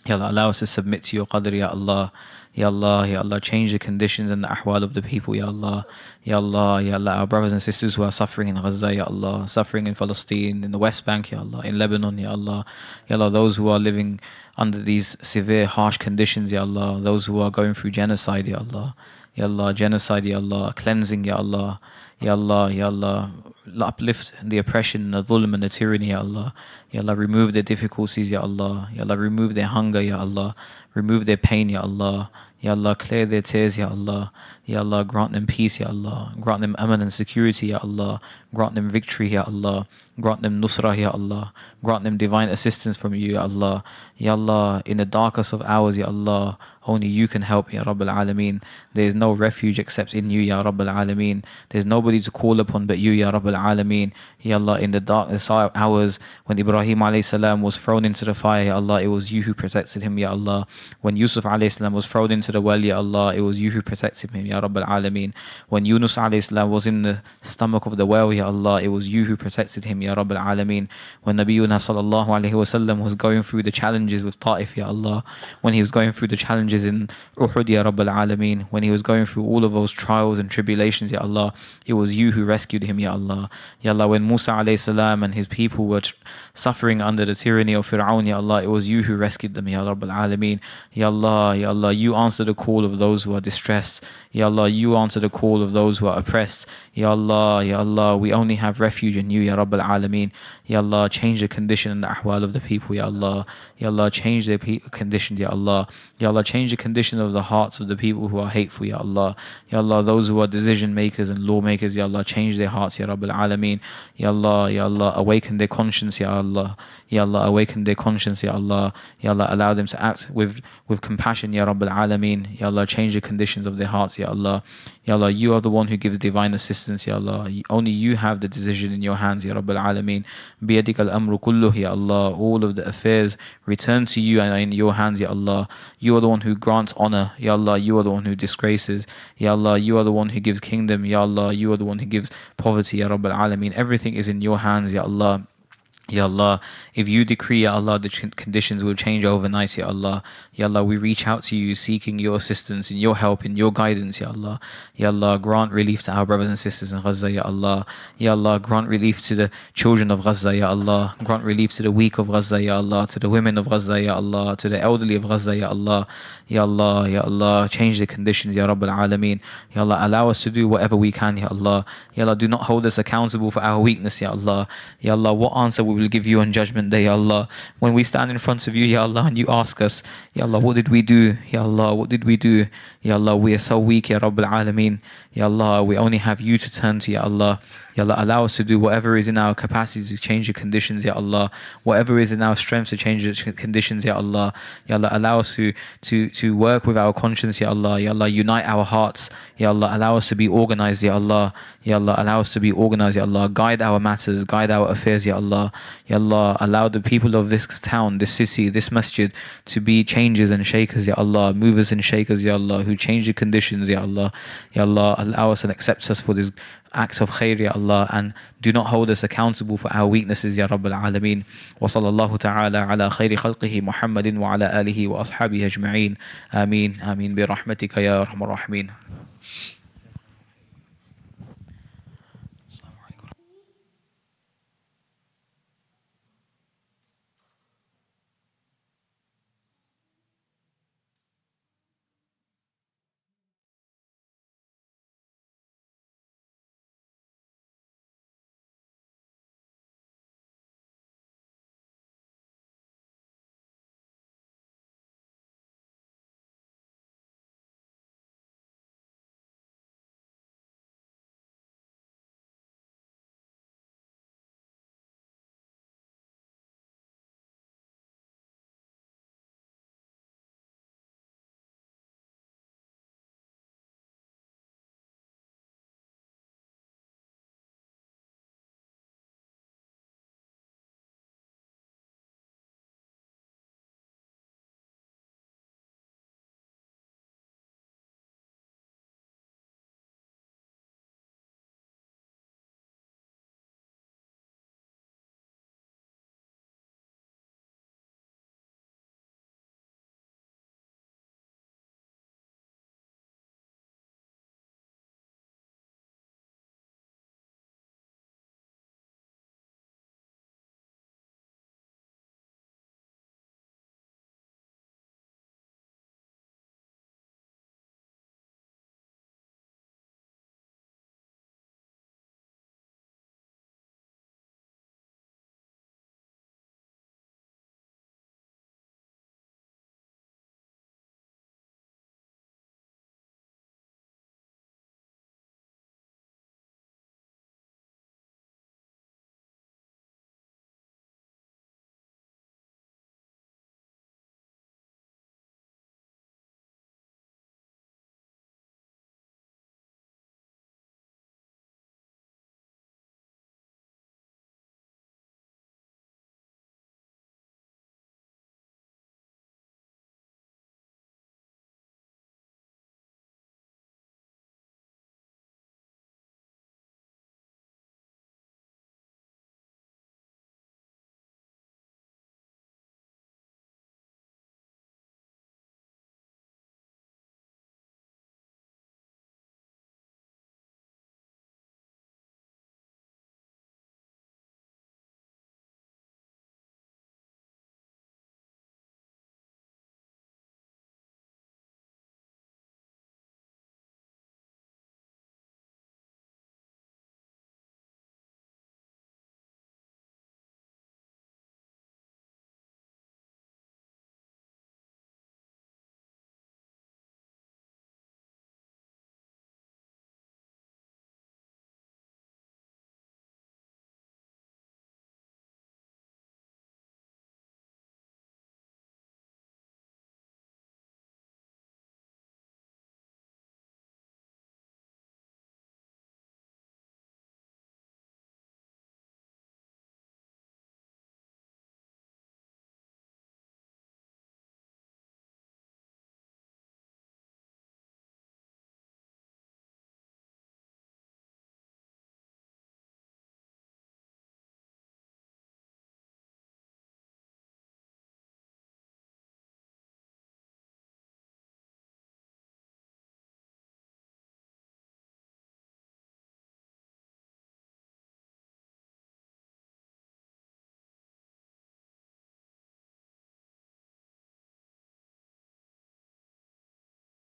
Ya Allah, allow us to submit to your qadr, Ya Allah. Ya Allah, Ya Allah, change the conditions and the ahwal of the people, Ya Allah. Ya Allah, Ya Allah, our brothers and sisters who are suffering in Gaza, Ya Allah, suffering in Palestine, in the West Bank, Ya Allah, in Lebanon, Ya Allah. Ya Allah, those who are living under these severe, harsh conditions, Ya Allah, those who are going through genocide, Ya Allah. Ya Allah, genocide, Ya Allah, cleansing, Ya Allah. Ya Allah, Ya Allah, uplift the oppression, the dhulm and the tyranny, Ya Allah. Ya Allah, remove their difficulties, Ya Allah. Ya Allah, remove their hunger, Ya Allah. Remove their pain, Ya Allah. Ya Allah, clear their tears, Ya Allah. Ya Allah, grant them peace, Ya Allah. Grant them aman and security, Ya Allah. Grant them victory, Ya Allah. Grant them nusrah, Ya Allah. Grant them divine assistance from you, Ya Allah. Ya Allah, in the darkest of hours, Ya Allah, only you can help, Ya Rabb al-Alameen. There is no refuge except in you, Ya Rabb al-Alameen. There's nobody to call upon but you, Ya Rabb al-Alameen. Ya Allah, in the darkest hours, when Ibrahim alayhi salam was thrown into the fire, Ya Allah, it was you who protected him, Ya Allah. When Yusuf alayhi salam was thrown into the well, Ya Allah, it was you who protected him, Ya Rabb al-Alameen. When Yunus alayhi salam was in the stomach of the well, Ya Allah, it was you who protected him, Ya Rabb al-Alameen. When Nabiyuna sallallahu alayhi wasallam was going through the challenges with Ta'if, Ya Allah, when he was going through the challenges in Uhud, Ya Rabb al-Alameen, when he was going through all of those trials and tribulations, Ya Allah, it was you who rescued him, Ya Allah. Ya Allah, when Musa alayhi salam and his people were suffering under the tyranny of Fir'aun, Ya Allah, it was you who rescued them, Ya Rabb al-Alameen. Ya Allah, Ya Allah, you answer the call of those who are distressed. Ya Allah, you answer the call of those who are oppressed. Ya Allah, Ya Allah, we only have refuge in you, Ya Rabb al-Alameen. Ya Allah, change the condition and the ahwal of the people, Ya Allah. Ya Allah, change their condition, Ya Allah. Ya Allah, change the condition of the hearts of the people who are hateful, Ya Allah. Ya Allah, those who are decision makers and lawmakers, Ya Allah, change their hearts, Ya Rabb al-Alameen. Ya Allah, Ya Allah, awaken their conscience, Ya Allah. Ya Allah, awaken their conscience, Ya Allah. Ya Allah, allow them to act with compassion, Ya Rabb al-Alameen. Ya Allah, change the conditions of their hearts, Ya Allah. Ya Allah, you are the one who gives divine assistance, Ya Allah. Only you have the decision in your hands, Ya Rabb al-Alameen. Biyadik al-amru kulluh, Ya Allah. All of the affairs return to you and in your hands, Ya Allah. You are the one who grants honor, Ya Allah. You are the one who disgraces, Ya Allah. You are the one who gives kingdom, Ya Allah. You are the one who gives poverty, Ya Rabb al-Alameen. Everything is in your hands, Ya Allah. Ya Allah, if you decree, Ya Allah, the conditions will change overnight, Ya Allah. Ya Allah, we reach out to you seeking your assistance and your help and your guidance, Ya Allah. Ya Allah, grant relief to our brothers and sisters in Gaza, Ya Allah. Ya Allah, grant relief to the children of Gaza, Ya Allah. Grant relief to the weak of Gaza, Ya Allah. To the women of Gaza, Ya Allah. To the elderly of Gaza, Ya Allah. Ya Allah, Ya Allah, change the conditions, Ya Rabb al-Alameen. Ya Allah, allow us to do whatever we can, Ya Allah. Ya Allah, do not hold us accountable for our weakness, Ya Allah. Ya Allah, what answer will we will give you on Judgment Day, Ya Allah. When we stand in front of you, Ya Allah, and you ask us, Ya Allah, what did we do? Ya Allah, what did we do? Ya Allah, we are so weak, Ya Rabbil Alameen. Ya Allah, we only have you to turn to, Ya Allah. Ya Allah, allow us to do whatever is in our capacity to change the conditions, Ya Allah. Whatever is in our strength to change the conditions, Ya Allah. Ya Allah, allow us to work with our conscience, Ya Allah. Ya Allah, unite our hearts. Ya Allah, allow us to be organized, Ya Allah. Ya Allah, allow us to be organized, Ya Allah. Guide our matters, guide our affairs, Ya Allah. Ya Allah, allow the people of this town, this city, this masjid to be changers and shakers, Ya Allah. Movers and shakers, Ya Allah, who change the conditions, Ya Allah. Ya Allah, allow us and accept us for this acts of khair, Ya Allah, and do not hold us accountable for our weaknesses, Ya Rabbil Alameen. Wa sallallahu ta'ala ala khayri khalqihi Muhammadin wa ala alihi wa ashabihi ajma'een. Ameen. Ameen bi rahmatika ya arhamar rahimin.